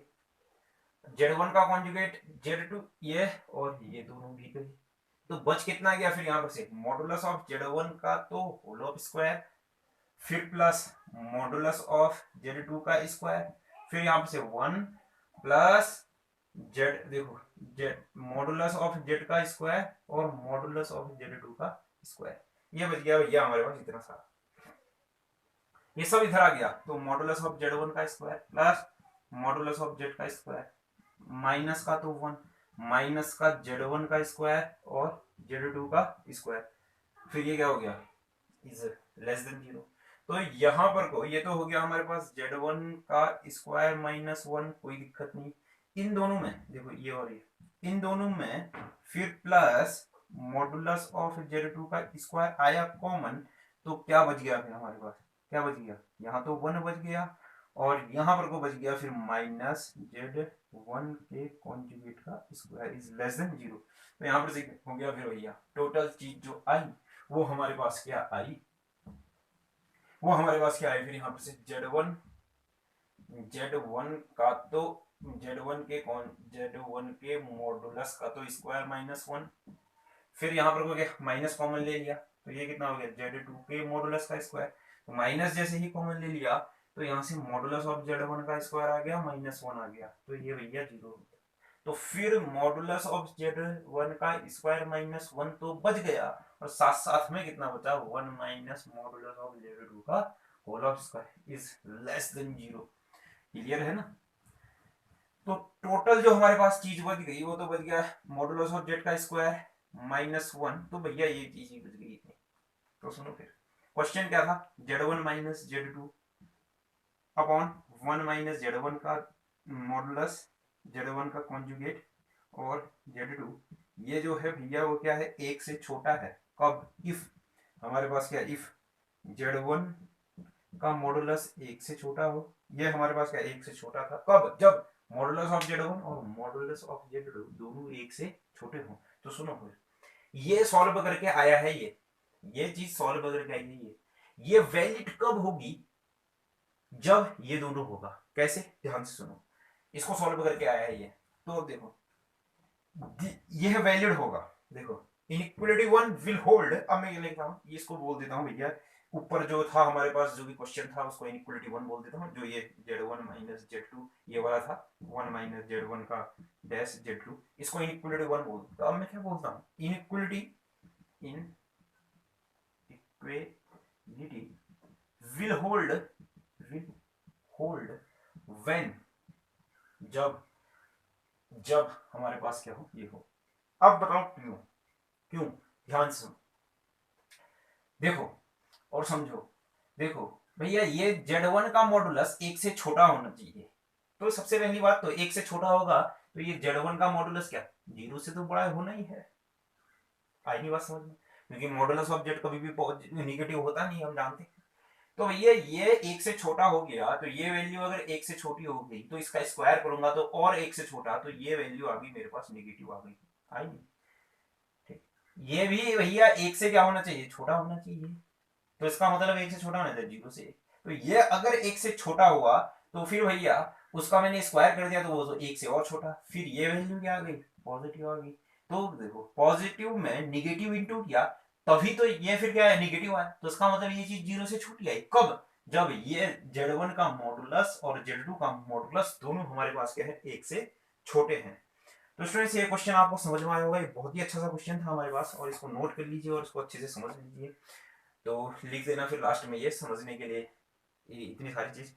Z1 का कॉन्जुगेट Z2 ये और ये दोनों भी गए, तो बच कितना गया फिर यहाँ पर से मॉडुलस ऑफ Z1 का तो होल ऑफ स्क्वायर, फिर प्लस मॉडुलस ऑफ Z2 का स्क्वायर, फिर यहाँ पर से 1 प्लस Z, देखो Z मॉडुलस ऑफ Z का स्क्वायर और मॉडुलस ऑफ Z2 का स्क्वायर, ये बच गया भैया हमारे पास इतना सारा, ये सब इधर आ गया तो मॉडुलस ऑफ Z1 का square plus modulus of Z का स्क्वायर माइनस का तो 1 माइनस का Z1 का स्क्वायर और Z2 का स्क्वायर, फिर ये क्या हो गया इज लेस देन 0, तो यहां पर को ये तो हो गया हमारे पास Z1 का स्क्वायर माइनस 1, कोई दिक्कत नहीं, इन दोनों में देखो ये और ये इन दोनों में फिर प्लस मॉडुलस ऑफ Z2 का स्क्वायर आया कॉमन, तो क्या बच गया फिर हमारे पास, क्या बच गया यहाँ तो 1 बच गया और यहाँ पर को बच गया फिर माइनस Z1 के कॉन्जुगेट का स्क्वायर इज लेस देन 0, तो यहाँ पर हो गया फिर भैया टोटल चीज जो आई वो हमारे पास क्या आई, वो हमारे पास क्या आई फिर यहाँ पर से Z1 का तो Z1 के मॉडुलस का तो स्क्वायर माइनस 1, फिर यहाँ पर को क्या माइनस कॉमन ले लिया तो ये कितना हो गया Z2 के मॉडुलस का स्क्वायर, तो माइनस जैसे ही कॉमन ले लिया तो यहाँ से मॉडुलस ऑफ Z1 का स्क्वायर आ गया माइनस 1 आ गया, तो ये भैया 0 हो गया, तो फिर मॉडुलस ऑफ Z1 का स्क्वायर माइनस 1 तो बच गया और साथ साथ में कितना बचा 1 माइनस मॉडुलस ऑफ Z2 का whole of square is less than 0, clear है ना। तो टोटल जो हमारे पास चीज बच गई वो तो बच गया मॉडुलस ऑफ Z का स्क्वायर माइनस 1, तो भैया ये चीज ही बच गई इतनी, तो सुनो फिर क्वेश्चन क्या था Z1 minus Z2 upon 1 minus Z1 का मॉडुलस Z1 का कॉन्जुगेट और Z2, ये जो है भैया वो क्या है एक से छोटा है, कब इफ हमारे पास क्या इफ Z1 का मॉडुलस एक से छोटा हो, ये हमारे पास क्या एक से छोटा था कब जब मॉडुलस ऑफ Z1 और मॉडुलस ऑफ Z2 दोनों एक से छोटे हो, तो सुनो फिर ये सॉल्व करके आया है, ये चीज सॉल्व करके आई है, ये वैलिड कब होगी जब ये दोनों होगा, कैसे ध्यान से सुनो, इसको सॉल्व करके आया है ये, तो देखो यह वैलिड होगा, देखो इनइक्वालिटी 1 विल होल्ड, अब मैं ये लिखता हूं इसको बोल देता हूं भैया, ऊपर जो था हमारे पास जो भी क्वेश्चन था उसको इनइक्वालिटी 1 बोल देता हूं, जो ये Z1 माइनस Z2 ये वाला था 1 माइनस Z1 का डैश Z2, इसको इनइक्वालिटी 1 बोल, तो अब मैं क्या बोलता हूं इनइक्वालिटी विल होल्ड व्हेन जब हमारे पास क्या हो ये हो, अब बताओ क्यों, क्यों ध्यान से सुनो, देखो और समझो, देखो भैया ये Z1 का मॉडुलस एक से छोटा होना चाहिए, तो सबसे पहली बात तो एक से छोटा होगा तो ये Z1 का मॉडुलस क्या 0 से तो बड़ा होना ही है, आई नहीं बात समझ में, क्योंकि मॉडुलस ऑफ Z कभी भी नेगेटिव होता नहीं हम जानते, तो भैया ये एक से छोटा हो गया तो ये वैल्यू अगर एक से छोटी हो गई तो इसका स्क्वायर करूंगा तो और एक से छोटा, तो ये वैल्यू आ गई मेरे पास नेगेटिव आ गई, आई नहीं ठीक, ये भी भैया एक से क्या होना चाहिए छोटा होना चाहिए, तो इसका मतलब एक से छोटा होना चाहिए 0 से, तो ये अगर एक से छोटा हुआ तो फिर भैया उसका मैंने स्क्वायर कर दिया तो वो तो एक से और छोटा, फिर ये वैल्यू क्या आ गई पॉजिटिव आ गई, तो देखो पॉजिटिव में निगेटिव इंटू किया तभी तो ये फिर क्या है निगेटिव आया, तो इसका मतलब ये चीज 0 से छोटी आई, कब जब ये Z1 का मॉडुलस और Z2 का मॉडुलस दोनों हमारे पास क्या है एक से छोटे हैं। तो स्टूडेंट्स ये क्वेश्चन आपको समझ में आया होगा, ये बहुत ही अच्छा सा क्वेश्चन था हमारे पास और इसको नोट कर लीजिए और इसको अच्छे से समझ लीजिए, तो लिख देना फिर लास्ट में ये समझने के लिए इतनी सारी चीज।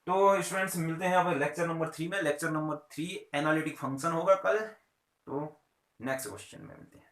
तो स्टूडेंट्स मिलते हैं अब लेक्चर नंबर 3 में। लेक्चर नंबर 3 एनालिटिक फंक्शन होगा कल। तो नेक्स्ट क्वेश्चन में मिलते हैं।